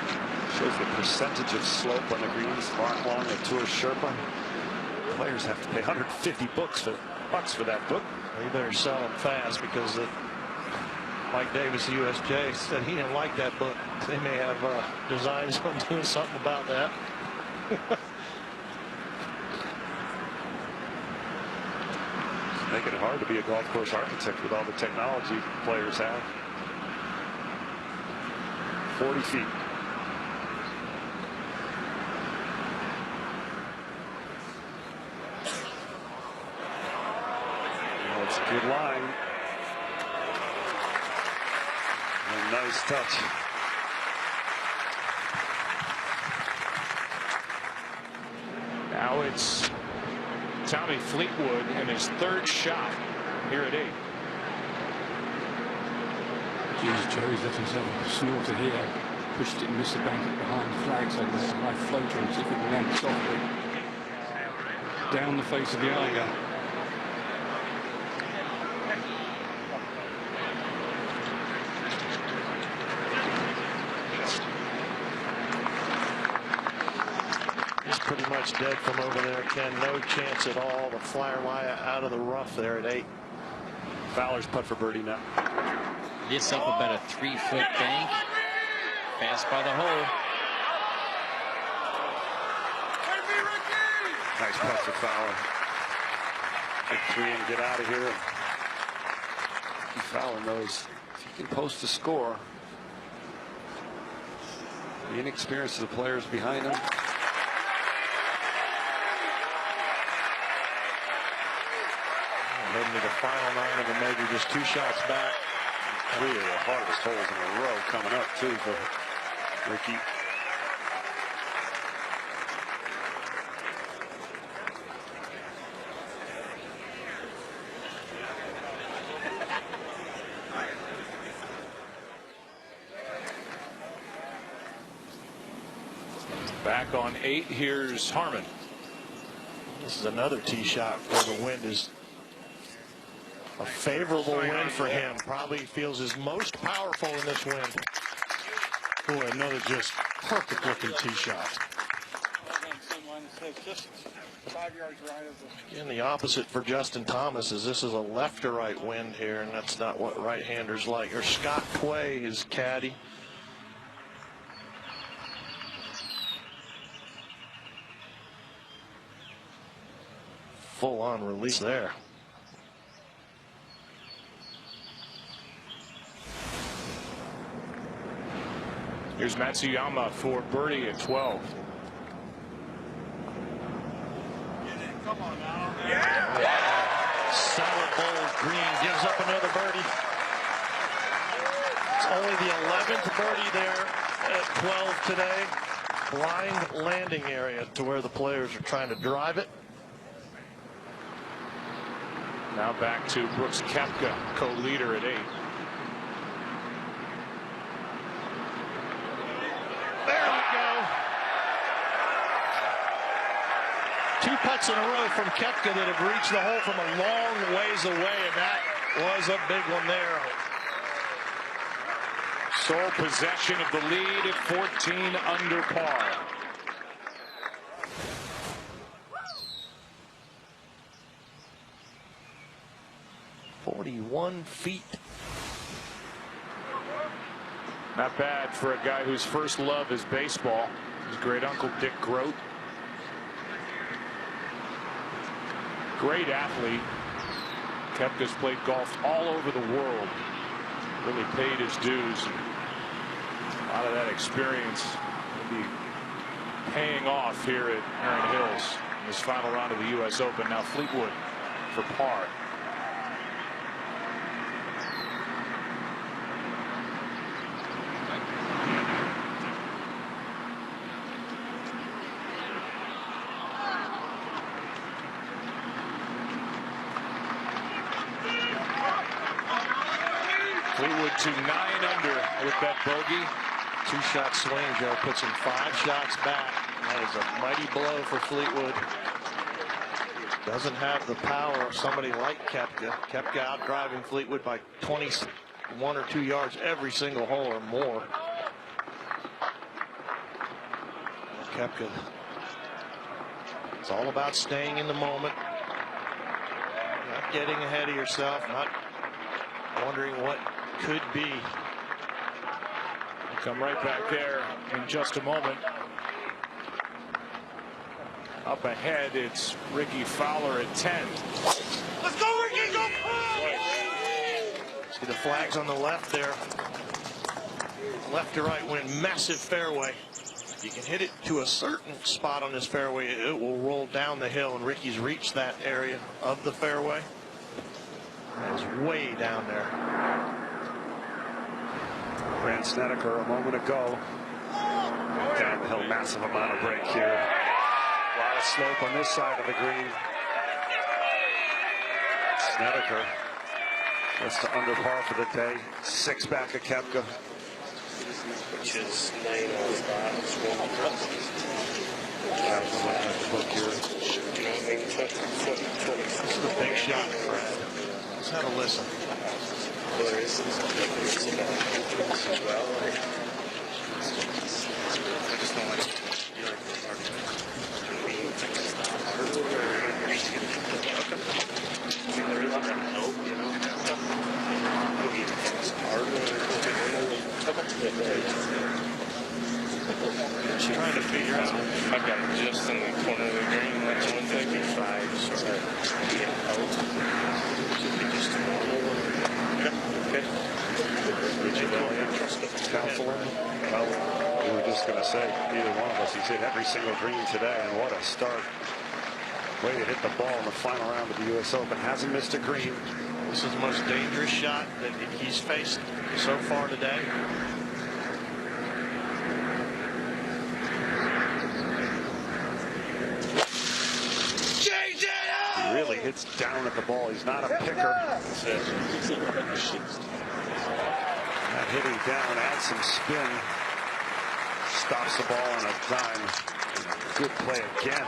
Shows the percentage of slope on the greens. Mark Long, a Tour Sherpa. Players have to pay $150 bucks for that book. You better sell them fast, because Mike Davis, the USJ, said he didn't like that book. They may have designs on doing something about that. Making it hard to be a golf course architect with all the technology players have. 40 feet. That's a good line. A nice touch. Now it's Tommy Fleetwood and his third shot here at 8. Jesus, Joey's let himself a snorter here. Pushed it and missed the bank behind the flag, so there's a high floater and see if it can land softly down the face of the alligator. He's pretty much dead from over there, Ken. No chance at all. The flyer lie out of the rough there at 8. Fowler's putt for birdie now. This up about a 3-foot bank. Fast by the hole. Nice putt for Fowler. Get 3 and get out of here. Fowler knows if he can post a score. The inexperience of the players behind him. Maybe the final 9 of the major, just 2 shots back. 3 of the hardest holes in a row coming up too for Ricky. Back on 8. Here's Harman. This is another tee shot where the wind is a favorable wind for him. Probably feels his most powerful in this wind. Boy, another just perfect looking tee shot. Again, the opposite for Justin Thomas is this is a left to right wind here, and that's not what right-handers like. Or Scott Quay, his caddy. Full on release there. Here's Matsuyama for birdie at 12. Come on now. Solid bowl. Green gives up another birdie. It's only the 11th birdie there at 12 today. Blind landing area to where the players are trying to drive it. Now back to Brooks Koepka, co-leader at 8. 2 putts in a row from Koepka that have reached the hole from a long ways away, and that was a big one there. Sole possession of the lead at 14 under par. .41 feet. Not bad for a guy whose first love is baseball. His great uncle Dick Grote. Great athlete. Koepka's played golf all over the world. Really paid his dues. A lot of that experience will be paying off here at Erin Hills in this final round of the U.S. Open. Now Fleetwood for par. Fleetwood to 9 under with that bogey. 2-shot swing, Joe, puts him 5 shots back. That is a mighty blow for Fleetwood. Doesn't have the power of somebody like Koepka. Koepka out driving Fleetwood by 21 or 2 yards every single hole or more. Koepka, it's all about staying in the moment, not getting ahead of yourself, not wondering what could be. We'll come right back there in just a moment. Up ahead, it's Ricky Fowler at 10. Let's go, Ricky! Go! See the flags on the left there. Left to right wind, massive fairway. You can hit it to a certain spot on this fairway, it will roll down the hill, and Ricky's reached that area of the fairway. That's way down there. Grant Snedeker a moment ago. Down the hill, massive amount of break here. A lot of slope on this side of the green. Snedeker gets to under par for the day. 6 back of Koepka. Which is 9 on that. Book here. This is a big shot, Fred. Let's have a listen. There is some as well. I just don't like She's trying to figure out. I've got it just in the corner of the green. That's 155. So just a normal one. Okay. Did you know him? Counseling? Well, we were just going to say, either one of us, he's hit every single green today, and what a start. Way to hit the ball in the final round of the U.S. Open. Hasn't missed a green. This is the most dangerous shot that he's faced so far today. He really hits down at the ball. He's not a picker. That hitting down adds some spin. Stops the ball on a dime. Good play again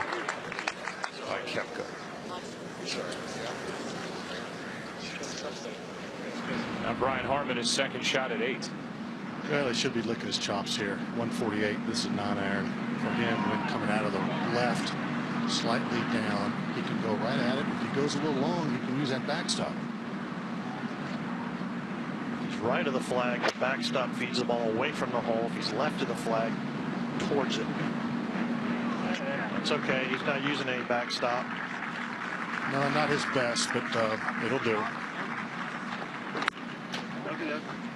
by Koepka. Now Brian Harman, his second shot at 8. Well, he should be licking his chops here. 148. This is 9-iron for him when coming out of the left, slightly down. He can go right at it. If he goes a little long, he can use that backstop. He's right of the flag. The backstop feeds the ball away from the hole. If he's left of the flag, towards it. It's okay. He's not using any backstop. No, not his best, but it'll do.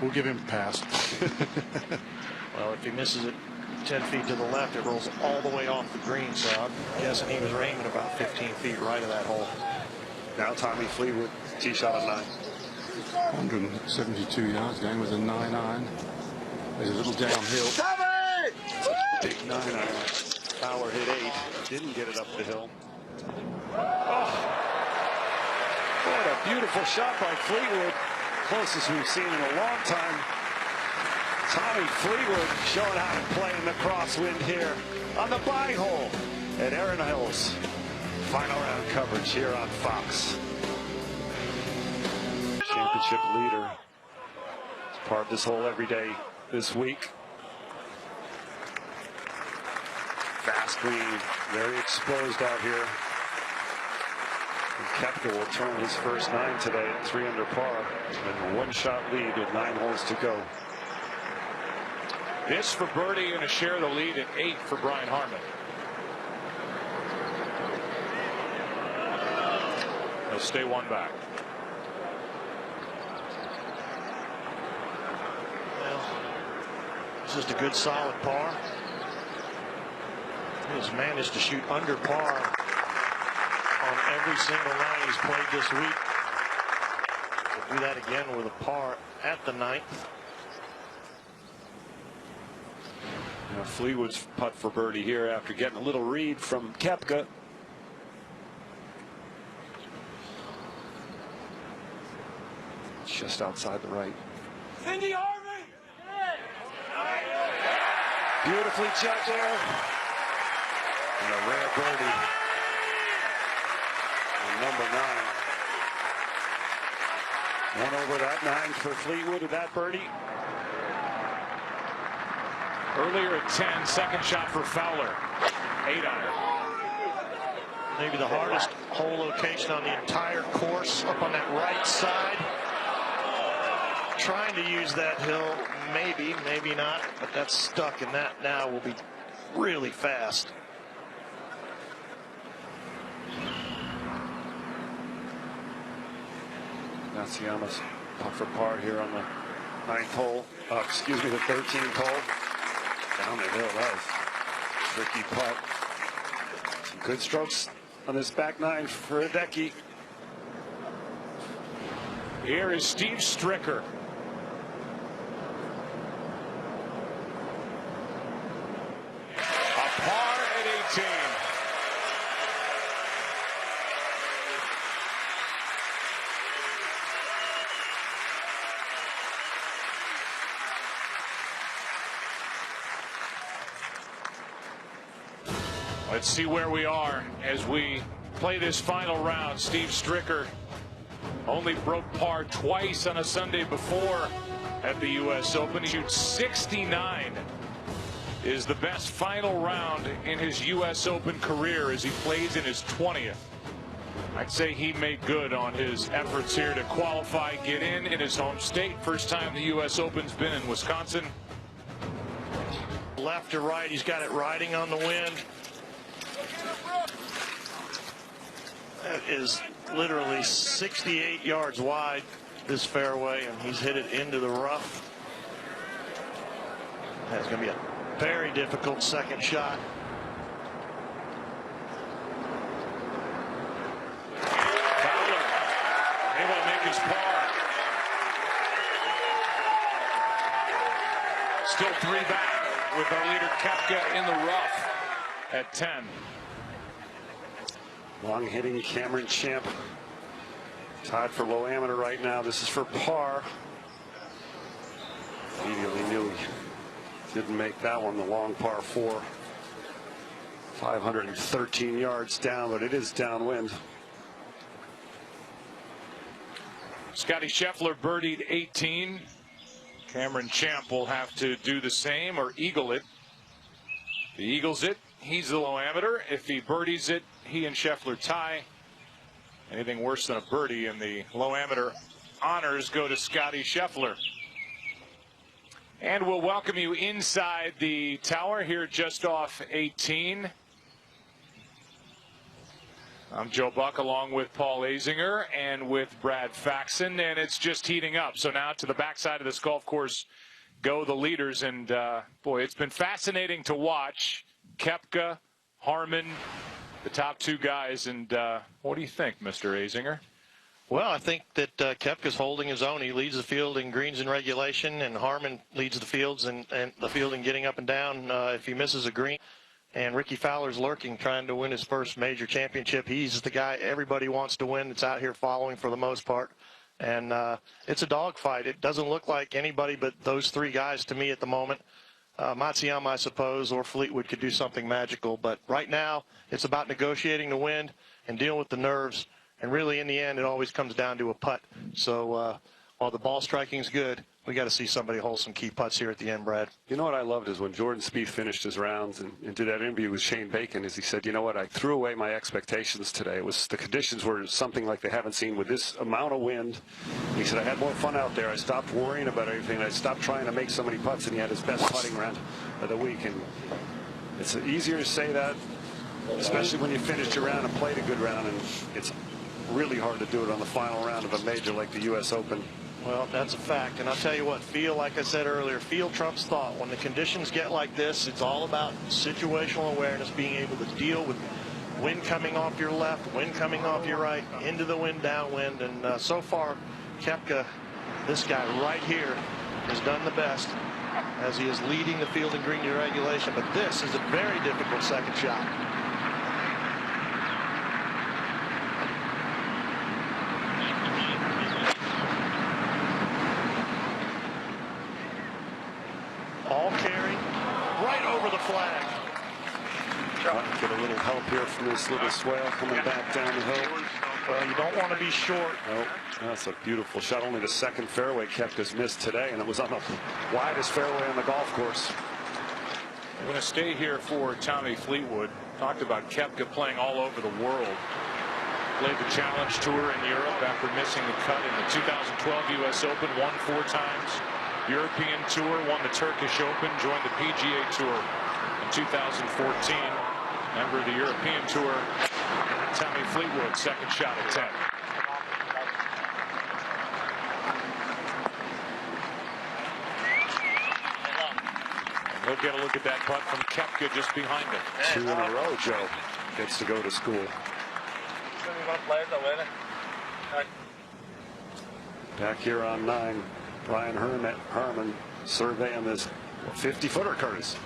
We'll give him a pass. Well, if he misses it 10 feet to the left, it rolls all the way off the green. So I'm guessing he was aiming about 15 feet right of that hole. Now Tommy Fleetwood, tee shot at 9. 172 yards going with a 9-iron. There's a little downhill. Big 9-iron. Fowler hit 8. Didn't get it up the hill. Oh, what a beautiful shot by Fleetwood. Closest we've seen in a long time. Tommy Fleetwood showing how to play in the crosswind here on the buying hole at Erin Hills. Final round coverage here on Fox. Championship leader. It's part of this whole everyday this week. Fast green, very exposed out here. And Koepka will turn his first 9 today at 3 under par and a 1-shot lead with 9 holes to go. This for birdie and a share of the lead at 8 for Brian Harman. He'll stay 1 back. Well, it's just a good solid par. He's managed to shoot under par on every single line he's played this week. He'll do that again with a par at the 9th. Fleetwood's putt for birdie here after getting a little read from Koepka. Just outside the right. Cindy Harvey! Beautifully judged there. And a rare birdie. And number 9. 1 over that 9 for Fleetwood with that birdie. Earlier at 10, second shot for Fowler. 8-iron. Maybe the hardest hole location on the entire course, up on that right side. Trying to use that hill, maybe, maybe not, but that's stuck, and that now will be really fast. Matsuyama's putt for par here on the 9th hole. Excuse me, the 13th hole. Down the hill, that was a tricky putt. Some good strokes on this back 9 for Hideki. Here is Steve Stricker. A par at 18. Let's see where we are as we play this final round. Steve Stricker only broke par twice on a Sunday before at the U.S. Open. He shoots 69. Is the best final round in his U.S. Open career as he plays in his 20th. I'd say he made good on his efforts here to qualify, get in his home state. First time the U.S. Open's been in Wisconsin. Left to right, he's got it riding on the wind. That is literally 68 yards wide, this fairway, and he's hit it into the rough. That's going to be a very difficult second shot. Fowler able to make his par. Still 3 back with our leader Koepka in the rough at 10. Long hitting Cameron Champ. Tied for low amateur right now. This is for par. Immediately knew he didn't make that one, the long par 4. 513 yards down, but it is downwind. Scotty Scheffler birdied 18. Cameron Champ will have to do the same or eagle it. If he eagles it, he's the low amateur. If he birdies it, he and Scheffler tie. Anything worse than a birdie in the low amateur honors go to Scotty Scheffler. And we'll welcome you inside the tower here just off 18. I'm Joe Buck along with Paul Azinger and with Brad Faxon, and it's just heating up. So now to the backside of this golf course go the leaders, and boy, it's been fascinating to watch. Koepka, Harman, the top 2 guys, and what do you think, Mr. Azinger? Well, I think that Koepka's holding his own. He leads the field in greens and regulation, and Harman leads the fields and the field in getting up and down if he misses a green. And Ricky Fowler's lurking, trying to win his first major championship. He's the guy everybody wants to win that's out here following for the most part. And it's a dogfight. It doesn't look like anybody but those 3 guys to me at the moment. Matsuyama, I suppose, or Fleetwood could do something magical. But right now, it's about negotiating the wind and dealing with the nerves. And really, in the end, it always comes down to a putt. So while the ball striking is good, we got to see somebody hold some key putts here at the end, Brad. You know what I loved is when Jordan Spieth finished his rounds and did that interview with Shane Bacon, is he said, you know what, I threw away my expectations today. It was the conditions were something like they haven't seen with this amount of wind. He said, I had more fun out there. I stopped worrying about everything. I stopped trying to make so many putts, and he had his best putting round of the week. And it's easier to say that, especially when you finished your round and played a good round, and it's really hard to do it on the final round of a major like the U.S. Open. Well, that's a fact. And I'll tell you what, feel, like I said earlier, feel trumps thought. When the conditions get like this, it's all about situational awareness, being able to deal with wind coming off your left, wind coming off your right, into the wind, downwind. And so far, Koepka, this guy right here, has done the best as he is leading the field in green to regulation. But this is a very difficult second shot. All carry right over the flag. Get a little help here from this little swale coming back down the hill. Well, you don't want to be short. Nope. That's a beautiful shot. Only the second fairway Koepka's missed today, and it was on the widest fairway on the golf course. We're going to stay here for Tommy Fleetwood. Talked about Koepka playing all over the world. Played the Challenge Tour in Europe after missing the cut in the 2012 U.S. Open, won 4 times. European Tour, won the Turkish Open, joined the PGA Tour in 2014. Member of the European Tour, Tommy Fleetwood, second shot at 10. And we'll get a look at that putt from Koepka just behind him. 2 in a row, Joe gets to go to school. Back here on 9, Brian Harman surveying this 50-footer, Curtis.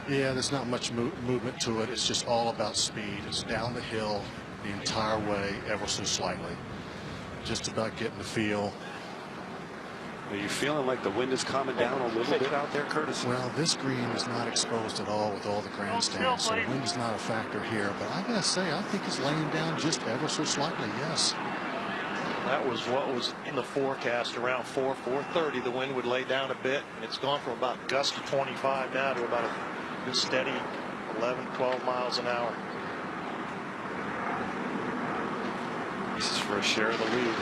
Yeah, there's not much movement to it. It's just all about speed. It's down the hill the entire way, ever so slightly. Just about getting the feel. Are you feeling like the wind is calming down a little bit out there, Curtis? Well, this green is not exposed at all with all the grandstands, so the wind is not a factor here. But I gotta say, I think it's laying down just ever so slightly, yes. That was what was in the forecast. Around 4:30, the wind would lay down a bit. It's gone from about gust of 25 now to about a good steady 11, 12 miles an hour. This is for a share of the lead.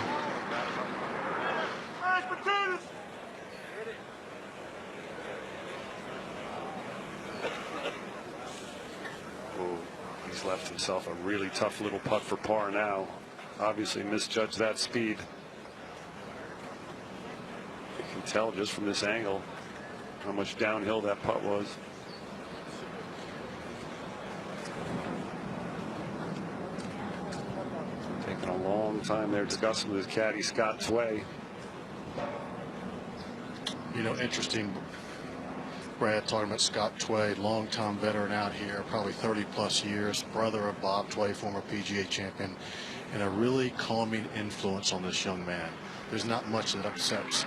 Oh, he's left himself a really tough little putt for par now. Obviously misjudged that speed. You can tell just from this angle how much downhill that putt was. Taking a long time there discussing with his caddy, Scott Tway. You know, interesting, Brad, talking about Scott Tway, longtime veteran out here, probably 30+ years, brother of Bob Tway, former PGA champion, and a really calming influence on this young man. There's not much that upsets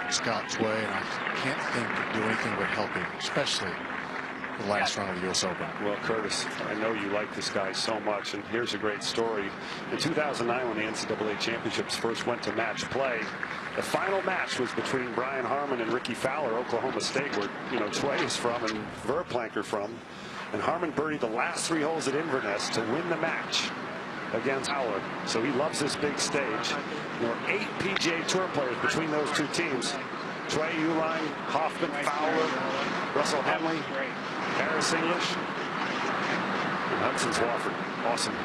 Scott Tway, and I can't think to do anything but help him, especially the last round of the U.S. Open. Well, Curtis, I know you like this guy so much, and here's a great story. In 2009, when the NCAA championships first went to match play, the final match was between Brian Harman and Ricky Fowler, Oklahoma State, where Tway is from and Verplanker from. And Harman birdied the last 3 holes at Inverness to win the match against Fowler. So he loves this big stage. There were 8 PGA Tour players between those 2 teams. Tway, Uline, Hoffman, Fowler, Russell Henley, Harris English, and Hudson Swafford. Awesome.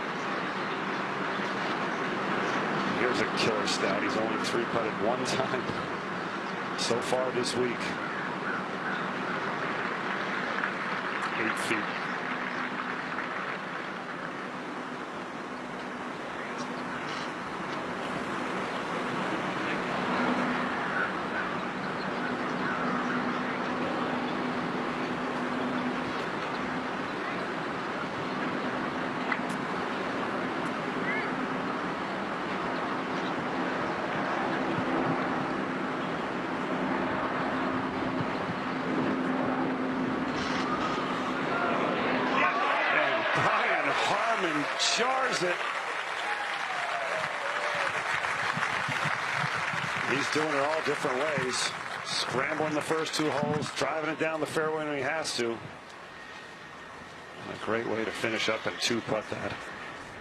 Here's a killer stat. He's only 3-putted 1 time so far this week. 8 feet. Jars it He's doing it all different ways. Scrambling the first 2 holes, driving it down the fairway when he has to. A great way to finish up and 2-putt that.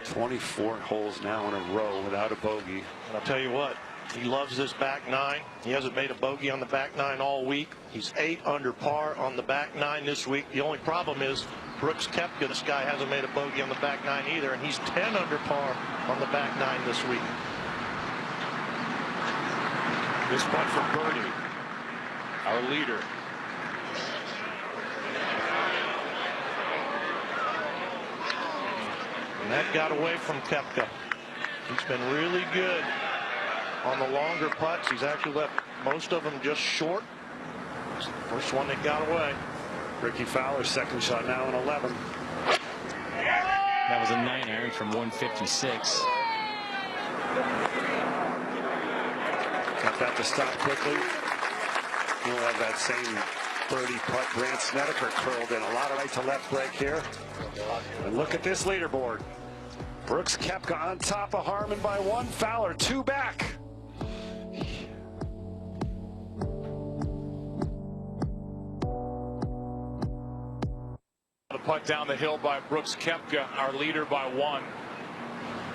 24 holes now in a row without a bogey. And I'll tell you what, he loves this back 9. He hasn't made a bogey on the back 9 all week. He's 8 under par on the back 9 this week. The only problem is Brooks Koepka, this guy, hasn't made a bogey on the back 9 either, and he's 10 under par on the back 9 this week. This putt for birdie, our leader. And that got away from Koepka. He's been really good on the longer putts. He's actually left most of them just short. First one that got away. Ricky Fowler's second shot now in 11. That was a 9-iron from 156. Got that to stop quickly. We'll have that same birdie putt. Grant Snedeker curled in. A lot of right to left break here. And look at this leaderboard. Brooks Koepka on top of Harman by 1. Fowler 2 back. The putt down the hill by Brooks Koepka, our leader by 1.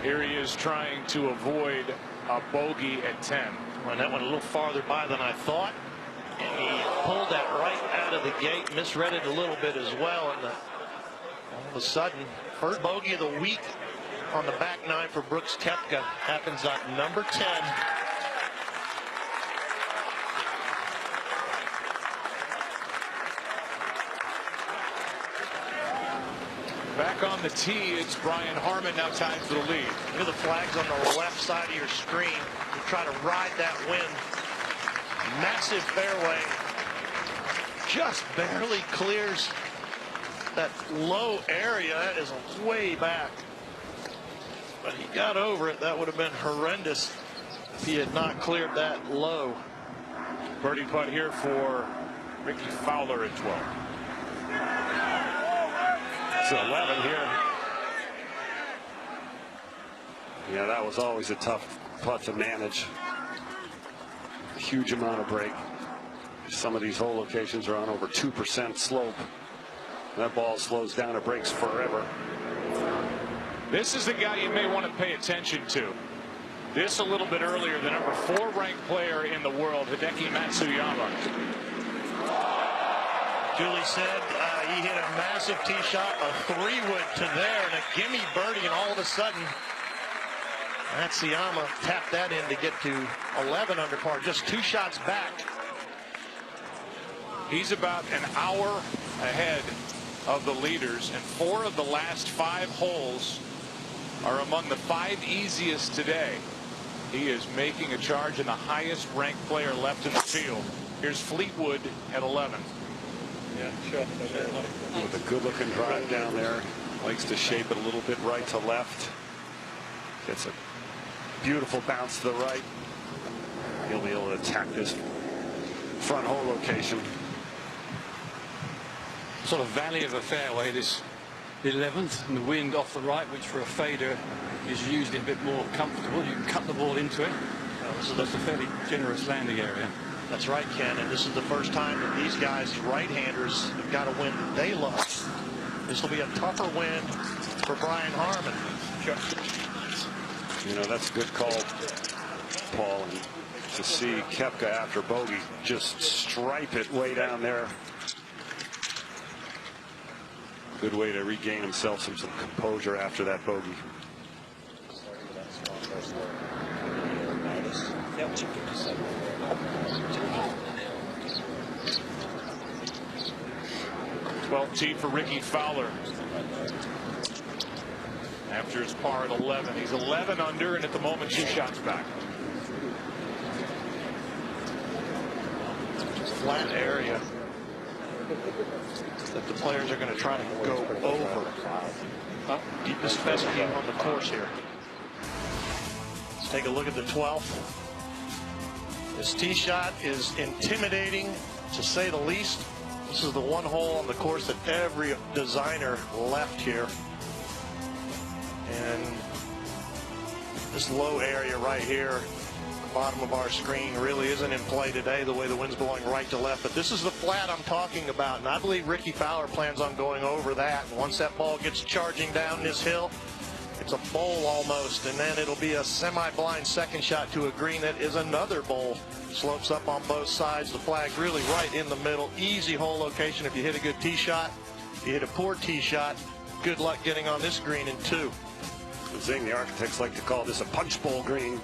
Here he is trying to avoid a bogey at 10. And that went a little farther by than I thought. And he pulled that right out of the gate, misread it a little bit as well. And all of a sudden, first bogey of the week on the back 9 for Brooks Koepka happens on number 10. Back on the tee, it's Brian Harman now tied for the lead. Look at the flags on the left side of your screen to try to ride that wind. Massive fairway. Just barely clears that low area. That is way back. But he got over it. That would have been horrendous if he had not cleared that low. Birdie putt here for Ricky Fowler at 12. It's 11 here. Yeah, that was always a tough putt to manage. A huge amount of break. Some of these hole locations are on over 2% slope. That ball slows down, it breaks forever. This is the guy you may want to pay attention to. This a little bit earlier, the number 4 ranked player in the world, Hideki Matsuyama. Julie said he hit a massive tee shot, a 3-wood to there, and a gimme birdie, and all of a sudden, Matsuyama tapped that in to get to 11 under par, just 2 shots back. He's about an hour ahead of the leaders, and 4 of the last 5 holes are among the 5 easiest today. He is making a charge, and the highest ranked player left in the field. Here's Fleetwood at 11. Yeah, sure. With a good looking drive down there. Likes to shape it a little bit right to left. Gets a beautiful bounce to the right. He'll be able to attack this front hole location. Sort of valley of a fairway, this 11th, and the wind off the right, which for a fader is usually a bit more comfortable. You can cut the ball into it. So that's a fairly generous landing area. That's right, Ken, and this is the first time that these guys, right-handers, have got a win that they love. This will be a tougher win for Brian Harman. You know, that's a good call, Paul. And to see Koepka after bogey just stripe it way down there. Good way to regain himself some composure after that bogey. Tee for Ricky Fowler. After his par at 11, he's 11 under, and at the moment 2 shots back. Flat area that the players are going to try to go over. Deepest fescue on the course here. Let's take a look at the 12th. This tee shot is intimidating, to say the least. This is the one hole on the course that every designer left here. And this low area right here, bottom of our screen really isn't in play today, the way the wind's blowing right to left. But this is the flat I'm talking about, and I believe Ricky Fowler plans on going over that. And once that ball gets charging down this hill, it's a bowl almost, and then it'll be a semi-blind second shot to a green that is another bowl. Slopes up on both sides. The flag's really right in the middle. Easy hole location if you hit a good tee shot. If you hit a poor tee shot, good luck getting on this green in 2. Zing, the architects like to call this a punch bowl green.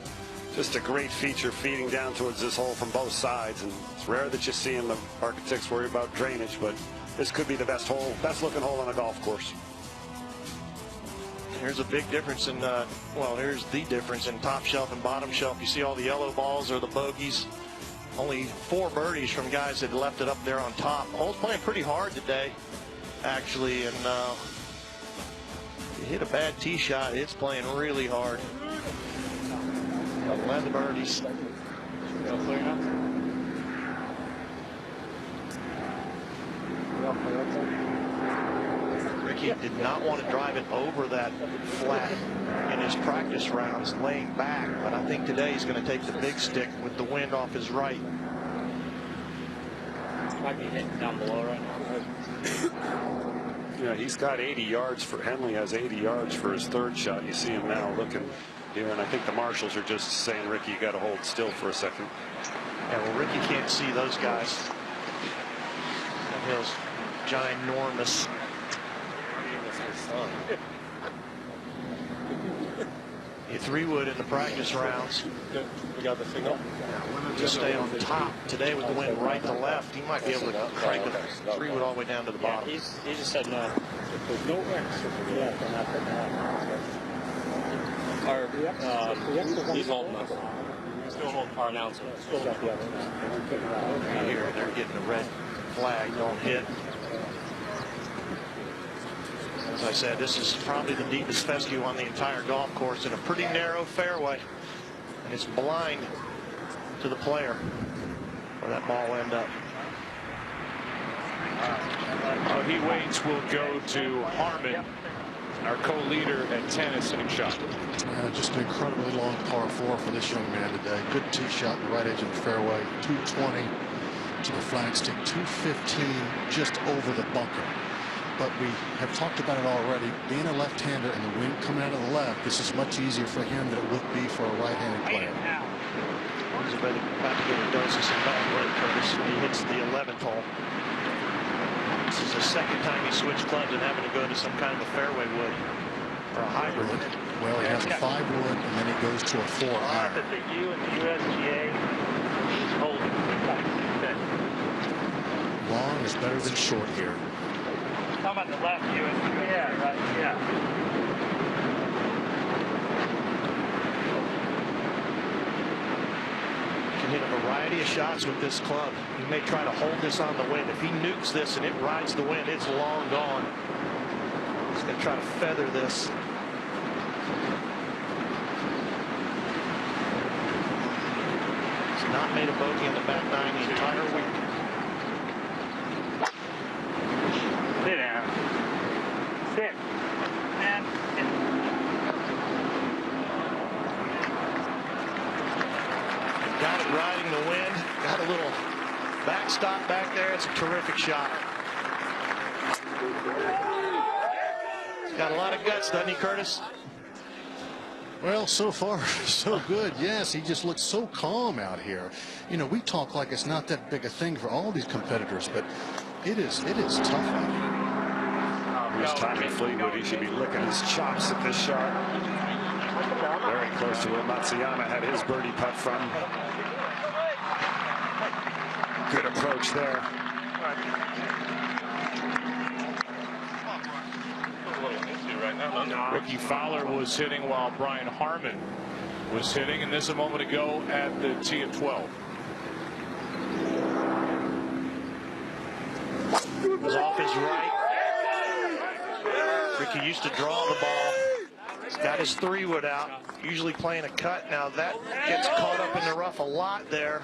Just a great feature feeding down towards this hole from both sides, and it's rare that you see the architects worry about drainage, but this could be the best looking hole on a golf course. Here's a big difference in, well, here's the difference in top shelf and bottom shelf. You see all the yellow balls are the bogeys. Only 4 birdies from guys that left it up there on top. Hole's playing pretty hard today, actually, and you hit a bad tee shot, it's playing really hard. 11 birdies. Ricky did not want to drive it over that flat in his practice rounds, laying back, but I think today he's going to take the big stick with the wind off his right. Might be hitting down below right now. Yeah, he's got 80 yards for Henley, has 80 yards for his 3rd shot. You see him now looking here, and I think the marshals are just saying, Ricky, you got to hold still for a second. Yeah, well, Ricky can't see those guys. That hill's ginormous. You 3-wood in the practice rounds. We got the signal. Just stay on top. Today with the wind right to left, he might be able to crank the 3-wood all the way down to the bottom. He just said no. He's holding us. Still holding our announcer. Here, they're getting the red flag, don't hit. As I said, this is probably the deepest fescue on the entire golf course in a pretty narrow fairway. And it's blind to the player where that ball will end up. So he waits will go to Harman, our co-leader at 10, his second shot. Just an incredibly long par 4 for this young man today. Good tee shot, the right edge of the fairway. 220 to the flagstick, 215 just over the bunker. But we have talked about it already. Being a left-hander and the wind coming out of the left, this is much easier for him than it would be for a right-handed player. He's about to get a dose of some bad wind, Curtis, when he hits the 11th hole. This is the second time he switched clubs and having to go to some kind of a fairway wood or a hybrid. Well, he has a 5-wood and then he goes to a 4-iron. I think you and the USGA, he's holding. Long is better than short here. Talking about the left USGA. Yeah, right. Yeah. Can hit a variety of shots with this club. He may try to hold this on the wind. If he nukes this and it rides the wind, it's long gone. He's going to try to feather this. He's not made a bogey in the back 9 the entire week. Sit down. Sit. And got it riding the wind. Got a little backstop back there. It's a terrific shot. He's got a lot of guts, doesn't he, Curtis? Well, so far, so good. Yes, he just looks so calm out here. You know, we talk like it's not that big a thing for all these competitors, but it is tough out here. Here's Tommy Fleetwood. He should be licking his chops at this shot. Very close to where Matsuyama had his birdie putt from. Good approach there. Ricky Fowler was hitting while Brian Harman was hitting, and this a moment ago at the tee at 12. It was off his right. Ricky used to draw the ball. He's got his 3-wood out, usually playing a cut. Now that gets caught up in the rough a lot there.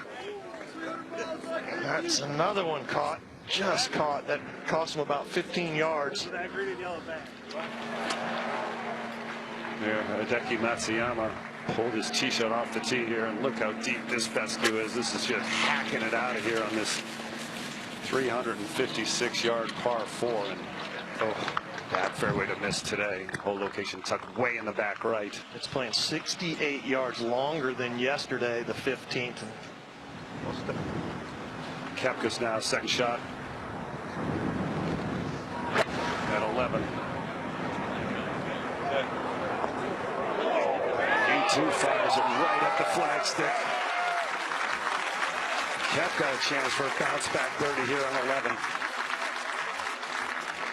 That's another one caught, just caught. That cost him about 15 yards. Yeah, Hideki Matsuyama Pulled his tee shot off the tee here, and look how deep this fescue is. This is just hacking it out of here on this 356-yard par 4. And bad fairway to miss today. Whole location tucked way in the back right. It's playing 68 yards longer than yesterday, the 15th. Koepka's now second shot at 11. He too fires it right up the flagstick. Koepka a chance for a bounce back birdie here on 11.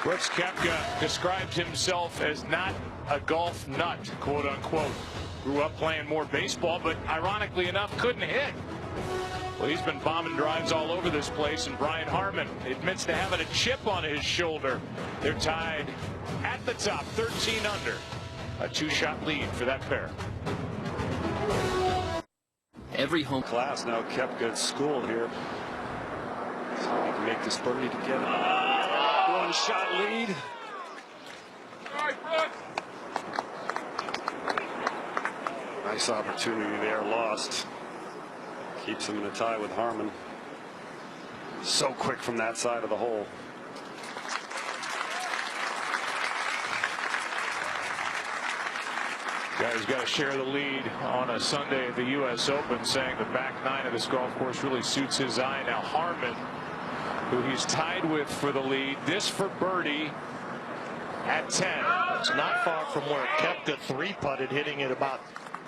Brooks Koepka described himself as not a golf nut, quote unquote. Grew up playing more baseball, but ironically enough, couldn't hit. Well, he's been bombing drives all over this place, and Brian Harman admits to having a chip on his shoulder. They're tied at the top, 13 under. A 2-shot lead for that pair. Every home class now. Koepka at school here. So he can make this birdie to get a 1-shot lead. Nice opportunity there, lost. Keeps him in a tie with Harman. So quick from that side of the hole. Guys got to share the lead on a Sunday at the U.S. Open, saying the back nine of this golf course really suits his eye. Now Harman, who he's tied with for the lead, this for birdie at 10. It's not far from where Koepka 3-putted, hitting it about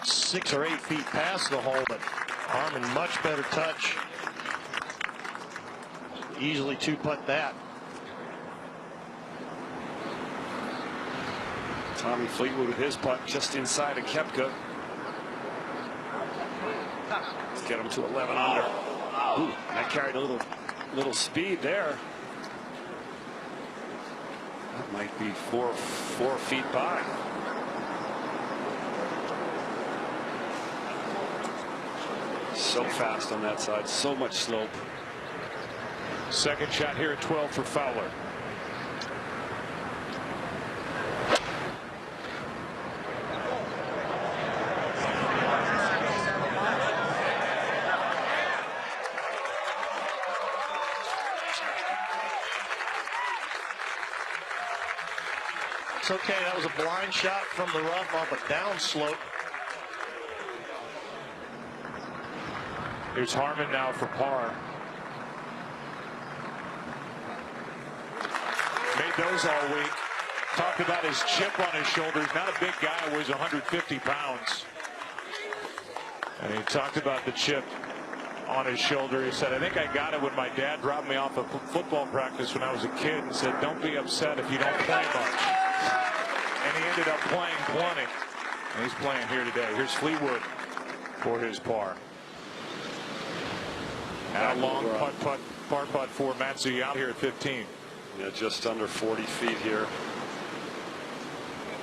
6 or 8 feet past the hole, but Harman much better touch. Easily 2-putt that. Tommy Fleetwood with his putt just inside of Koepka. Let's get him to 11 under. Ooh, that carried a little speed there. That might be four feet by. So fast on that side, so much slope. Second shot here at 12 for Fowler. It's okay, that was a blind shot from the rough off a downslope. Here's Harman now for par. Made those all week. Talked about his chip on his shoulder. He's not a big guy, weighs 150 pounds. And he talked about the chip on his shoulder. He said, I think I got it when my dad dropped me off of football practice when I was a kid, and said, don't be upset if you don't play much. And he ended up playing plenty. And he's playing here today. Here's Fleetwood for his par. And a long par putt for Matsuyama here at 15. Yeah, just under 40 feet here.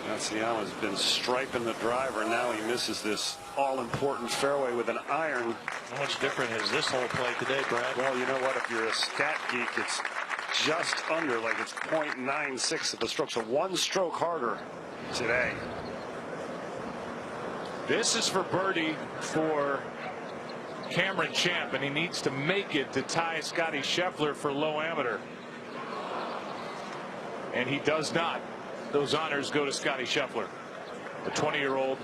Matsuyama's been striping the driver. Now he misses this all-important fairway with an iron. How much different has this hole played today, Brad? Well, you know what? If you're a stat geek, it's just under, like it's 0.96 of the stroke. So 1 stroke harder today. This is for birdie for Cameron Champ, and he needs to make it to tie Scotty Scheffler for low amateur. And he does not. Those honors go to Scotty Scheffler, the 20-year-old.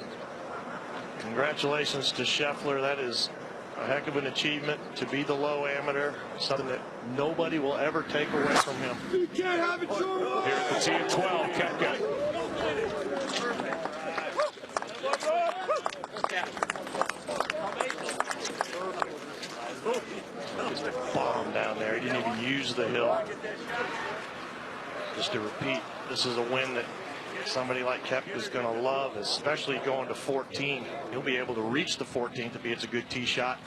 Congratulations to Scheffler. That is a heck of an achievement to be the low amateur, something that nobody will ever take away from him. You can't have it your way. Here at the tee at 12, Koepka. Just a bomb down there. He didn't even use the hill. Just to repeat, this is a win that somebody like Koepka is going to love, especially going to 14. He'll be able to reach the 14th if he hits a good tee shot.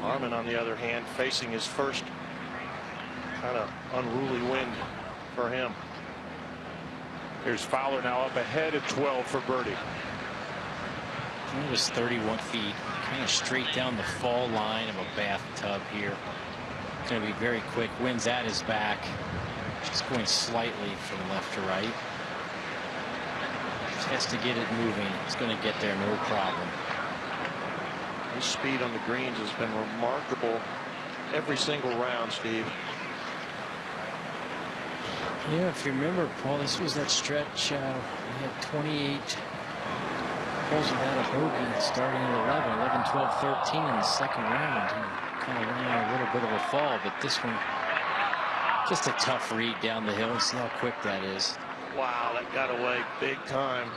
Harman, on the other hand, facing his first kind of unruly wind for him. Here's Fowler now up ahead at 12 for birdie. It was 31 feet, kind of straight down the fall line of a bathtub here. It's going to be very quick. Wind's at his back. Just going slightly from left to right. Just has to get it moving. It's going to get there, no problem. His speed on the greens has been remarkable every single round, Steve. Yeah, if you remember, Paul, this was that stretch. We had 28 holes without a bogey starting at 11, 11, 12, 13 in the second round. He kind of went on a little bit of a fall, but this one, just a tough read down the hill. See how quick that is. Wow, that got away big time.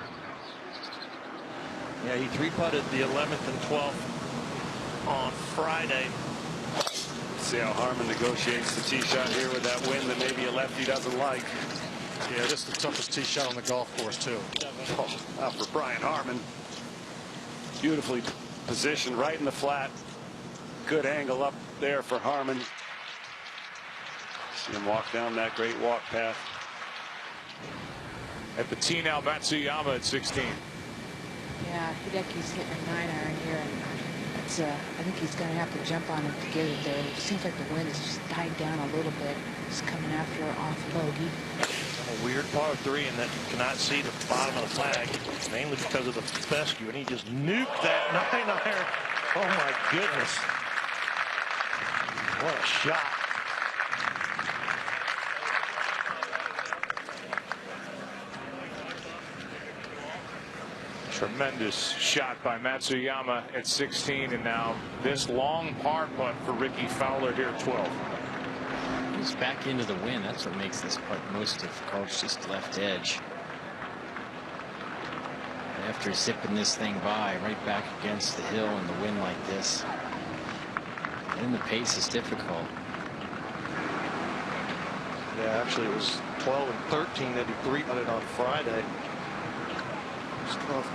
Yeah, he three-putted the 11th and 12th on Friday. See how Harman negotiates the tee shot here with that wind that maybe a lefty doesn't like. Yeah, this is the toughest tee shot on the golf course, too. Oh, out for Brian Harman. Beautifully positioned right in the flat. Good angle up there for Harman. See him walk down that great walk path. At the tee now, Matsuyama at 16. Yeah, Hideki's hitting a 9-iron here, and it's, I think he's going to have to jump on it to get it there. It seems like the wind has just died down a little bit. He's coming after off bogey. A weird par 3 in that you cannot see the bottom of the flag, mainly because of the fescue, and he just nuked that 9-iron. Oh my goodness. What a shot. Tremendous shot by Matsuyama at 16, and now this long par putt for Ricky Fowler here at 12. He's back into the wind. That's what makes this putt most difficult. It's just left edge. And after zipping this thing by right back against the hill in the wind like this, then the pace is difficult. Yeah, actually it was 12 and 13 that he three-putted on Friday.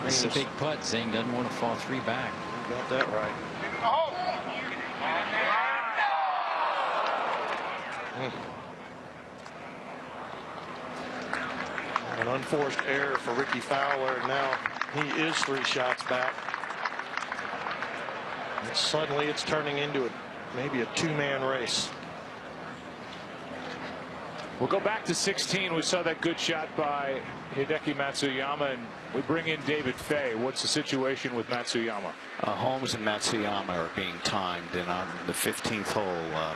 It's a big putt. Zhang doesn't want to fall 3 back. You got that right. An unforced error for Ricky Fowler. Now he is 3 shots back. And suddenly it's turning into maybe a 2-man race. We'll go back to 16. We saw that good shot by Hideki Matsuyama, and we bring in David Fay. What's the situation with Matsuyama? Holmes and Matsuyama are being timed, and on the 15th hole,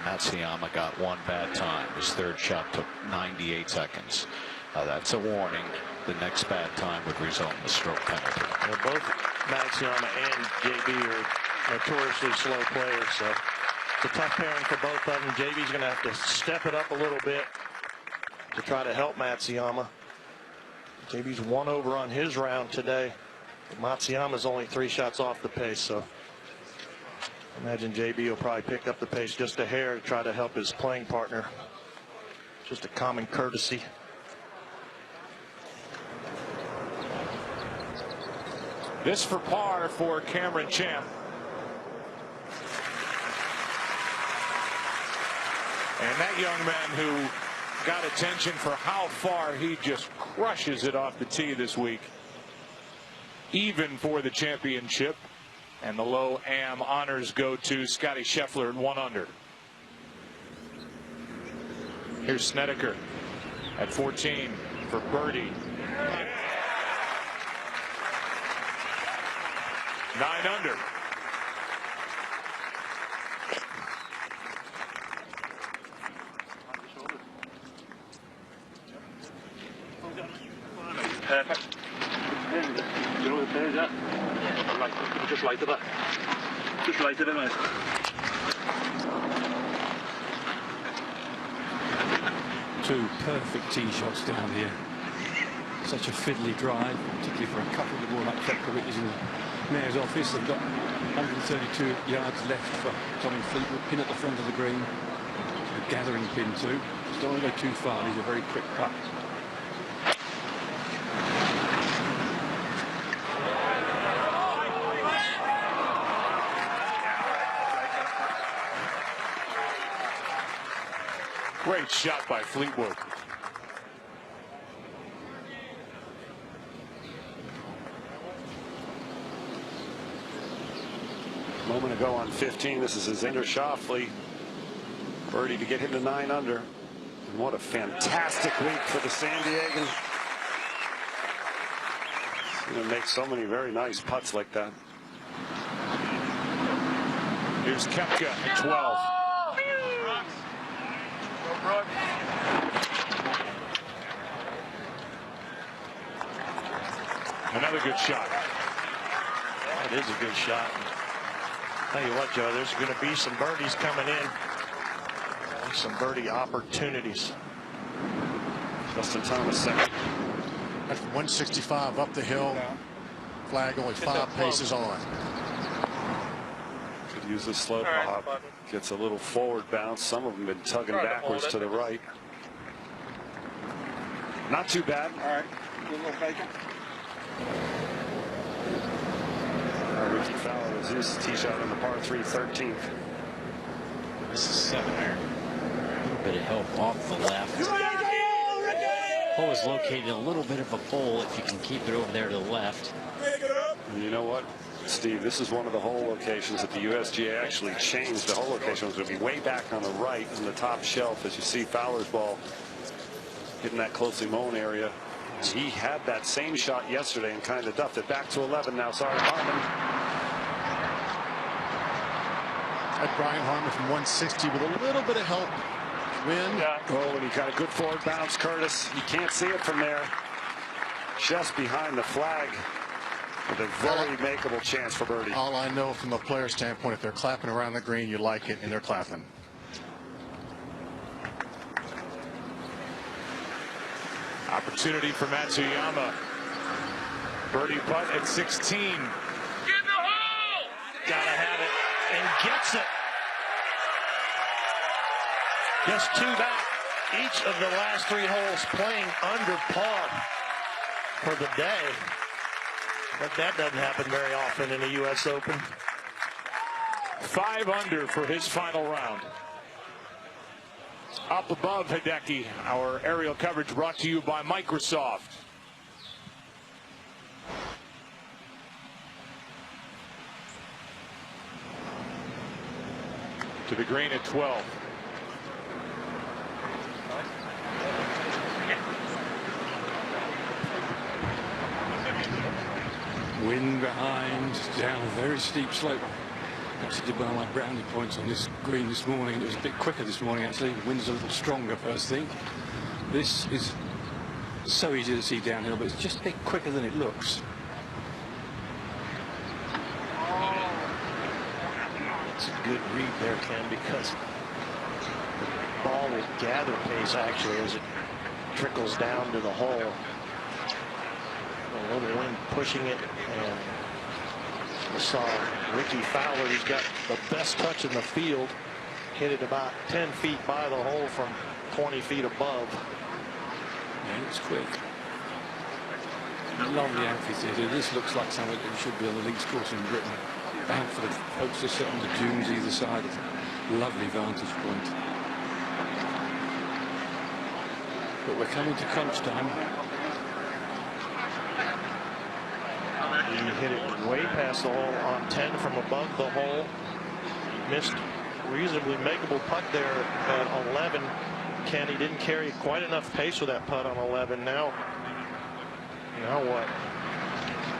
Matsuyama got 1 bad time. His 3rd shot took 98 seconds. That's a warning. The next bad time would result in a stroke penalty. Well, both Matsuyama and JB are notoriously slow players, so it's a tough pairing for both of them. JB's going to have to step it up a little bit to try to help Matsuyama. JB's 1 over on his round today. Matsuyama's only 3 shots off the pace, so I imagine JB will probably pick up the pace just a hair to try to help his playing partner. Just a common courtesy. This for par for Cameron Champ. And that young man who got attention for how far he just crushes it off the tee this week. Even for the championship. And the low am honors go to Scotty Scheffler at 1 under. Here's Snedeker at 14 for birdie. 9 under. Perfect. You know what the is, yeah? Just lighted it. Just lighted it, mate. Two perfect tee shots down here. Such a fiddly drive, particularly for a couple of more like Koepka, which is in the mayor's office. They've got 132 yards left for Tommy Fleetwood. Pin at the front of the green. A gathering pin too. Just don't want to go too far. These are very quick putt. Great shot by Fleetwood. A moment ago on 15, this is Xander Schauffele. Birdie to get him to 9 under. And what a fantastic week for the San Diegans. He's going to make so many very nice putts like that. Here's Koepka at 12. Another good shot. That is a good shot. Tell you what, Joe, there's going to be some birdies coming in. Some birdie opportunities. Justin Thomas second. At 165 up the hill. Flag only 5 paces on. Could use the slope hop. Gets a little forward bounce. Some of them been tugging backwards to the right. Not too bad. All right. Get a little bacon. Ricky Fowler was his tee shot on the par 3 13th. This is 7-iron. A little bit of help off the left. Hole is located a little bit of a pole if you can keep it over there to the left. And you know what, Steve, this is one of the hole locations that the USGA actually changed. The hole location was going to be way back on the right in the top shelf, as you see Fowler's ball hitting that closely mown area. He had that same shot yesterday and kind of duffed it back to 11 now. Sorry, Harman. At Brian Harman from 160 with a little bit of help. Wind. Oh, and he got a good forward bounce, Curtis. You can't see it from there. Just behind the flag with a very makeable chance for birdie. All I know from a player standpoint, if they're clapping around the green, you like it, and they're clapping. Opportunity for Matsuyama. Birdie putt at 16. Get in the hole! Gotta have it, and gets it. Just 2 back. Each of the last 3 holes playing under par for the day. But that doesn't happen very often in the U.S. Open. 5 under for his final round. Up above Hideki, our aerial coverage brought to you by Microsoft. To the green at 12. Wind behind, down a very steep slope. Actually did one of my brownie points on this green this morning. It was a bit quicker this morning actually. The wind's a little stronger first thing. This is so easy to see downhill, but it's just a bit quicker than it looks. It's a good read there, Ken, because the ball will gather pace actually as it trickles down to the hole. A little wind pushing it, and we saw Ricky Fowler, who's got the best touch in the field, hit it about 10 feet by the hole from 20 feet above. Yeah, it's quick. Lovely amphitheatre. This looks like something that should be on the links course in Britain. Bank for the folks to sit on the dunes either side. Lovely vantage point. But we're coming to crunch time. He hit it way past the hole on 10 from above the hole. Missed reasonably makeable putt there at 11. Ken, he didn't carry quite enough pace with that putt on 11. Now what?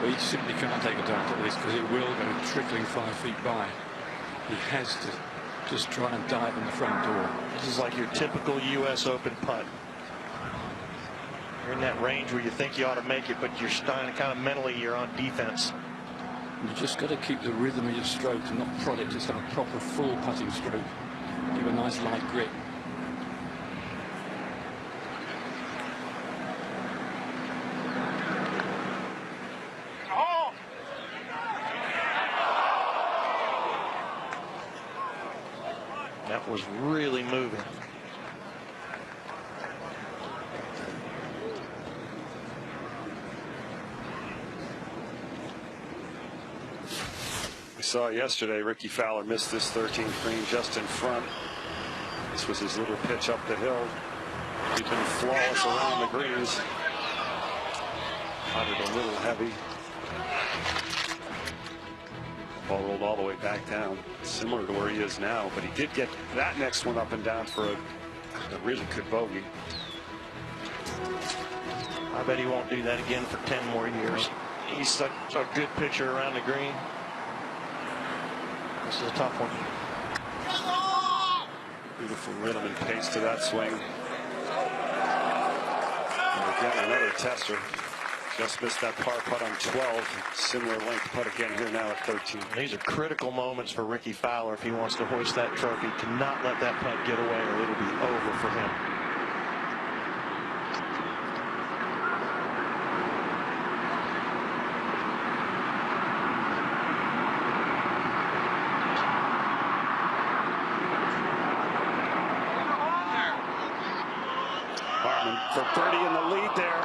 Well, he simply can't take a dart at this because it will go trickling 5 feet by. He has to just try and dive in the front door. This is like your typical U.S. Open putt. You're in that range where you think you ought to make it, but you're kind of mentally you're on defense. You just got to keep the rhythm of your stroke and not prod it. Just have a proper full putting stroke. Give a nice light grip. That was really moving. We saw yesterday Ricky Fowler missed this 13th green just in front. This was his little pitch up the hill. He's been flawless around the greens. Found it a little heavy. Ball rolled all the way back down, similar to where he is now, but he did get that next one up and down for a really good bogey. I bet he won't do that again for 10 more years. He's such a good pitcher around the green. This is a tough one. Beautiful rhythm and pace to that swing. And again, another tester. Just missed that par putt on 12. Similar length putt again here now at 13. These are critical moments for Ricky Fowler if he wants to hoist that trophy. Cannot let that putt get away or it'll be over for him. Harman for 30 in the lead there.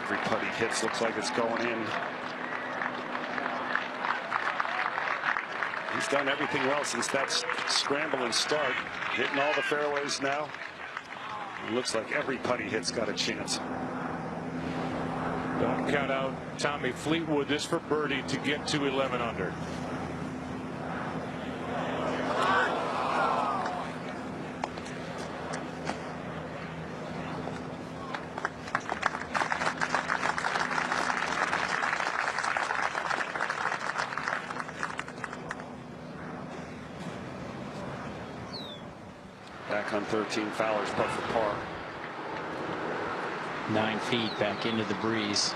Every putt he hits looks like it's going in. He's done everything well since that scrambling start. Hitting all the fairways now. It looks like every putt he hits got a chance. Don't count out Tommy Fleetwood. This for birdie to get to 11 under. Back on 13, Fowler's putt for par. 9 feet back into the breeze.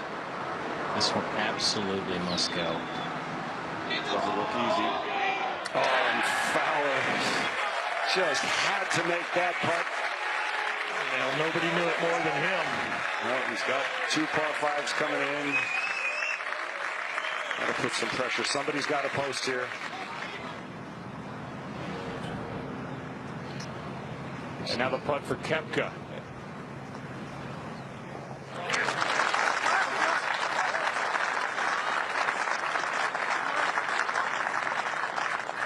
This one absolutely must go. Doesn't look easy. Oh, and Fowler just had to make that putt. Well, nobody knew it more than him. Well, he's got 2 par 5s coming in. Got to put some pressure. Somebody's got to post here. And now the putt for Koepka.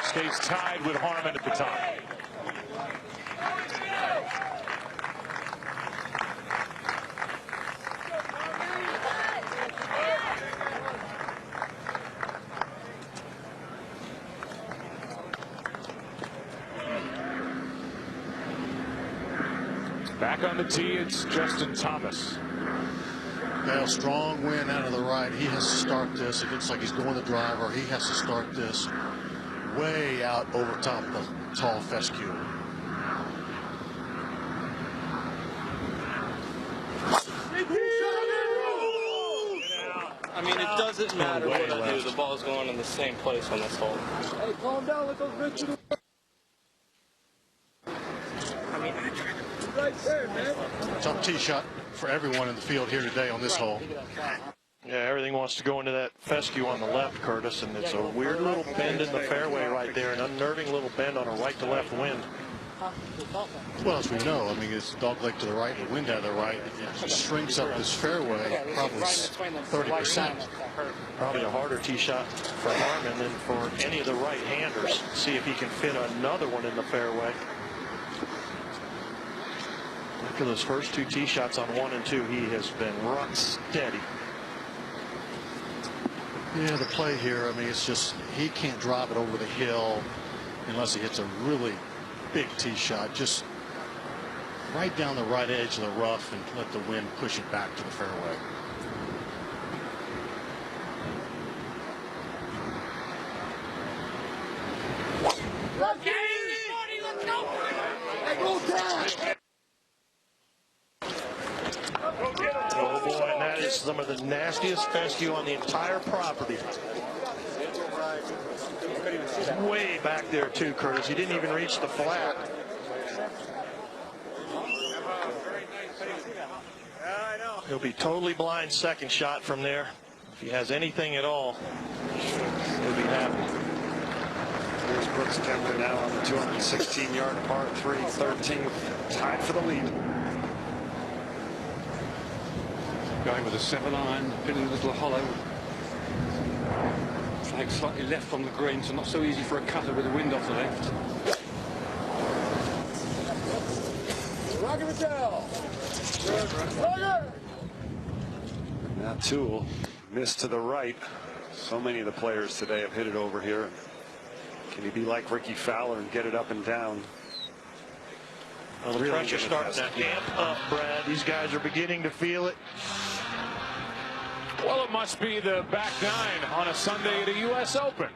Stays tied with Harman at the top. Back on the tee, it's Justin Thomas. Now, strong wind out of the right. He has to start this. It looks like he's going the driver. He has to start this way out over top of the tall fescue. I mean, it doesn't matter what I do. The ball's going in the same place on this hole. Hey, calm down. Let those Richard. Right there, man. Tough tee shot for everyone in the field here today on this hole. Yeah, everything wants to go into that fescue on the left, Curtis, and it's a weird little bend in the fairway right there, an unnerving little bend on a right to left wind. Well, as we know, I mean, it's dogleg to the right, the wind out of the right. It shrinks up this fairway probably 30%. Probably a harder tee shot for Harman than for any of the right-handers. See if he can fit another one in the fairway. After those first 2 tee shots on 1 and 2, he has been rock steady. Yeah, the play here, I mean, it's just he can't drive it over the hill unless he hits a really big tee shot. Just right down the right edge of the rough and let the wind push it back to the fairway. Let's go! Hey, roll down! Oh boy, and that is some of the nastiest fescue on the entire property. Way back there too, Curtis. He didn't even reach the flat. He'll be totally blind second shot from there. If he has anything at all, he'll be happy. Here's Brooks Koepka now on the 216-yard par 3, 13th, tied for the lead. Going with a 7-iron, pinning a little hollow. Flag slightly left from the green, so not so easy for a cutter with the wind off the left. Roger Patel. Roger. Now Toole missed to the right. So many of the players today have hit it over here. Can he be like Ricky Fowler and get it up and down? Well, the pressure's starting to amp up, Brad. These guys are beginning to feel it. Well, it must be the back nine on a Sunday at a U.S. Open.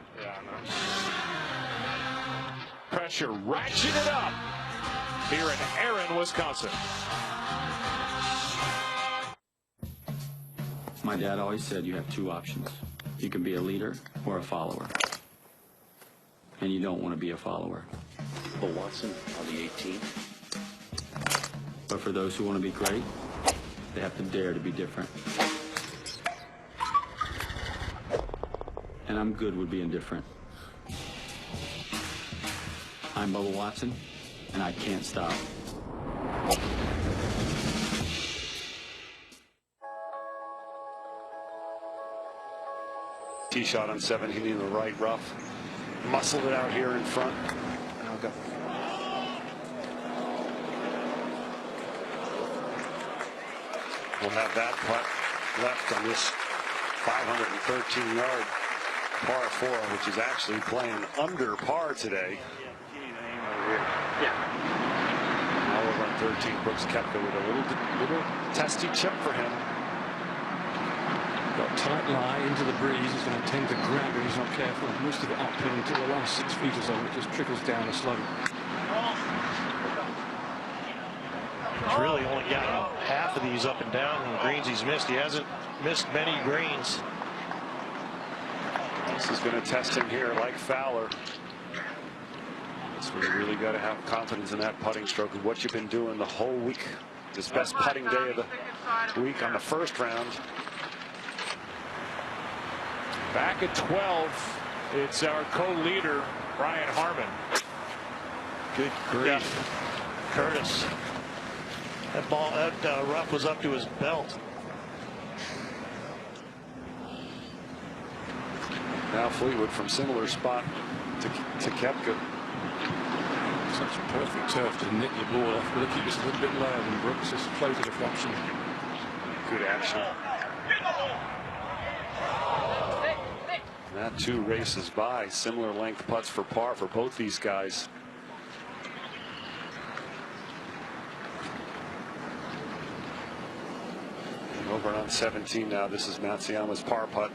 Pressure ratcheted up here in Aaron, Wisconsin. My dad always said you have two options. You can be a leader or a follower. And you don't want to be a follower. Bill Watson on the 18th. But for those who want to be great, they have to dare to be different. And I'm good with being different. I'm Bubba Watson, and I can't stop. Tee shot on 17 in the right rough. Muscled it out here in front. Now go. We'll have that putt left on this 513-yard par 4, which is actually playing under par today. Now we'll run 13. Brooks Koepka with a little testy chip for him. Got tight lie into the breeze. He's going to tend to grab it. He's not careful. Most of it uphill until the last 6 feet or so. It just trickles down a slope. He's really only got half of these up and down and greens he's missed. He hasn't missed many greens. This is going to test him here like Fowler. That's where you really got to have confidence in that putting stroke and what you've been doing the whole week. This best putting day of the week on the first round. Back at 12, it's our co-leader, Brian Harman. Good grief. Curtis. That ball, that rough was up to his belt. Now Fleetwood from similar spot to Koepka. Such perfect turf to nick your ball off. But look, it's a little bit lower than Brooks. Just floated a fraction. Good action. That too races by. Similar length putts for par for both these guys. And over on 17 now. This is Matsuyama's par putt.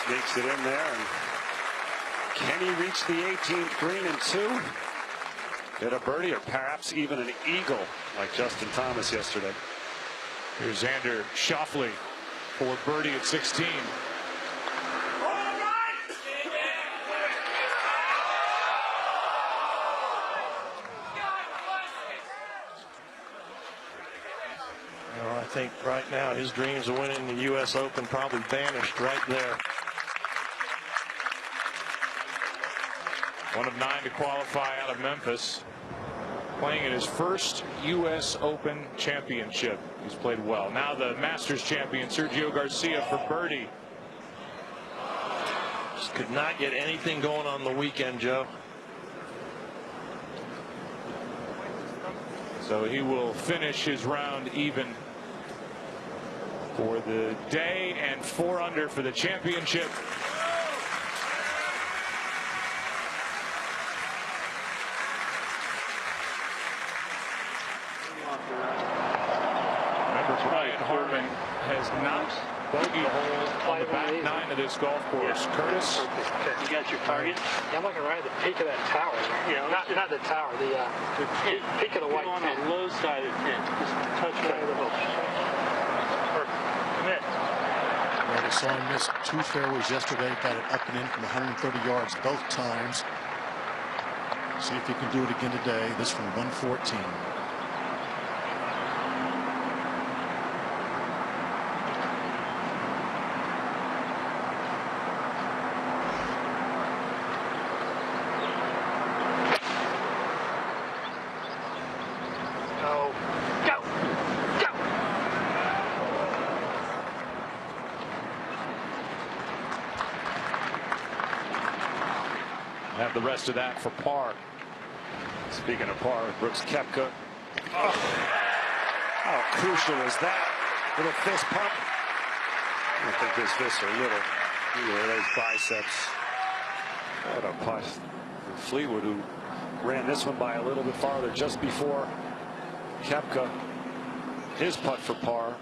Sneaks it in there. And can he reach the 18th green in 2? Get a birdie or perhaps even an eagle like Justin Thomas yesterday. Here's Xander Schauffele for birdie at 16. Well, I think right now his dreams of winning the U.S. Open probably vanished right there. One of 9 to qualify out of Memphis. Playing in his first U.S. Open championship. He's played well. Now the Masters champion, Sergio Garcia, for birdie. Just could not get anything going on the weekend, Joe. So he will finish his round even for the day and 4 under for the championship. Brian Harman has not bogeyed a hole on the back 9 of this golf course. Curtis, You got your target? Yeah, I'm looking right at the peak of that tower. Not the tower, the peak of the white on pin. the low side of the pin. Just touch right of the hook. Perfect. Commit. Well, we saw him miss 2 fairways yesterday. Got it up and in from 130 yards both times. See if he can do it again today. This from 114. have the rest of that for par. Speaking of par, Brooks Koepka. Oh, how crucial is that? Little fist pump. I don't think his fists are little. Either of those biceps. What a putt. Fleetwood, who ran this one by a little bit farther just before Koepka, his putt for par.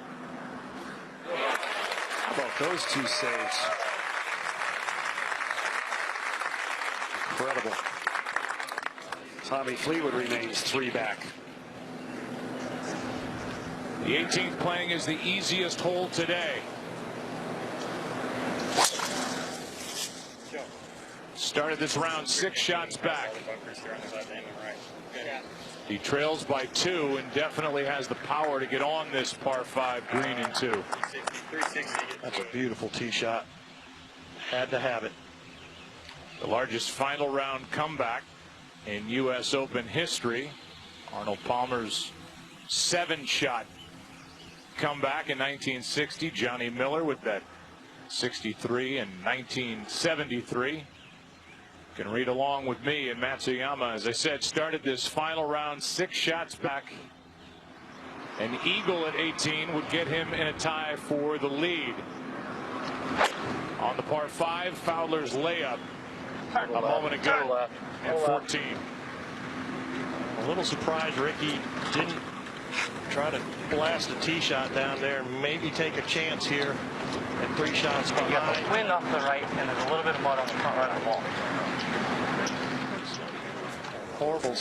How about those two saves? Incredible. Tommy Fleetwood remains 3 back. The 18th playing is the easiest hole today. Started this round 6 shots back. He trails by 2 and definitely has the power to get on this par 5 green in 2. That's a beautiful tee shot. Had to have it. The largest final round comeback in U.S. Open history. Arnold Palmer's 7-shot comeback in 1960. Johnny Miller with that 63 in 1973. You can read along with me and Matsuyama. As I said, started this final round 6 shots back. An eagle at 18 would get him in a tie for the lead. On the par 5, Fowler's layup a moment ago at 14. A little surprised Ricky didn't try to blast a tee shot down there and maybe take a chance here at 3 shots behind. You got the wind off the right, and there's a little bit of mud on the front right of the wall. Horrible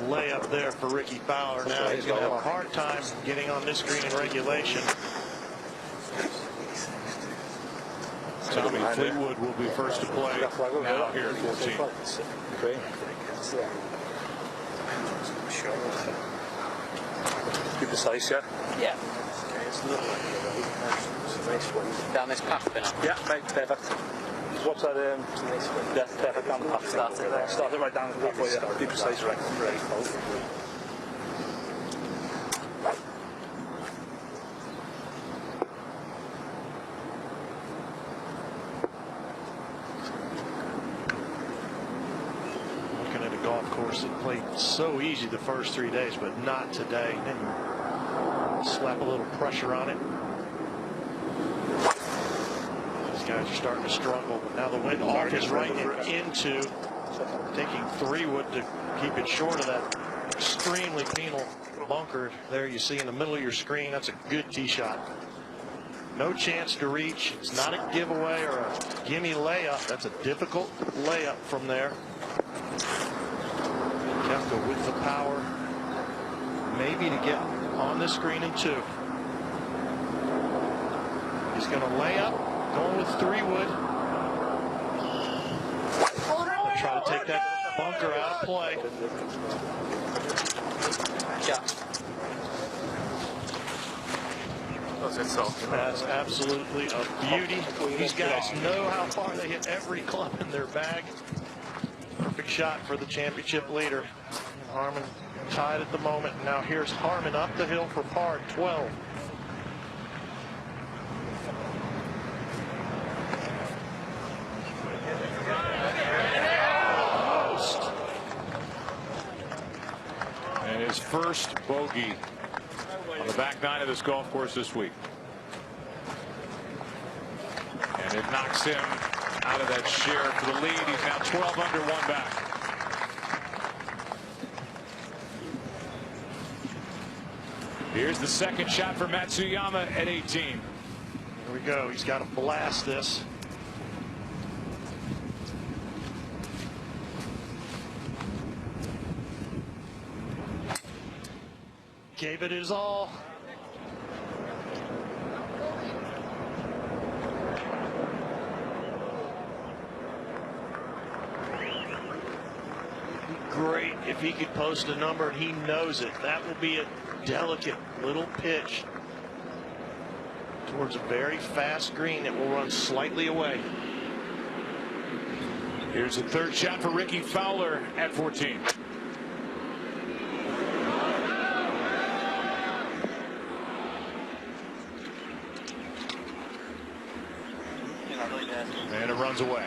layup there for Ricky Fowler. Now he's going to have a hard time getting on this green in regulation. Tommy Fleetwood will be first to play now here at 14. Keep the size, yeah? Yeah. Down this path, then? Yeah, right, perfect. What's that? Yeah, perfect down the path. Start it right down the path for you. Be precise, right? Looking at a golf course that played so easy the first 3 days, but not today. Then you slap a little pressure on it. These guys are starting to struggle, but now the wind off is right into taking 3 wood to keep it short of that extremely penal bunker there you see in the middle of your screen. That's a good tee shot. No chance to reach. It's not a giveaway or a gimme layup. That's a difficult layup from there. Koepka with the power maybe to get on this green in 2. He's going to lay up. Going with 3 wood. They'll try to take that bunker out of play. Yeah. That's absolutely a beauty. These guys know how far they hit every club in their bag. Perfect shot for the championship leader. And Harman tied at the moment. Now here's Harman up the hill for par 12. And his first bogey on the back 9 of this golf course this week. And it knocks him out of that share for the lead. He's now 12 under, 1 back. Here's the second shot for Matsuyama at 18. Here we go. He's got to blast this. Gave it his all. Great if he could post a number, and he knows it. That will be a delicate little pitch towards a very fast green that will run slightly away. Here's a third shot for Ricky Fowler at 14. And it runs away.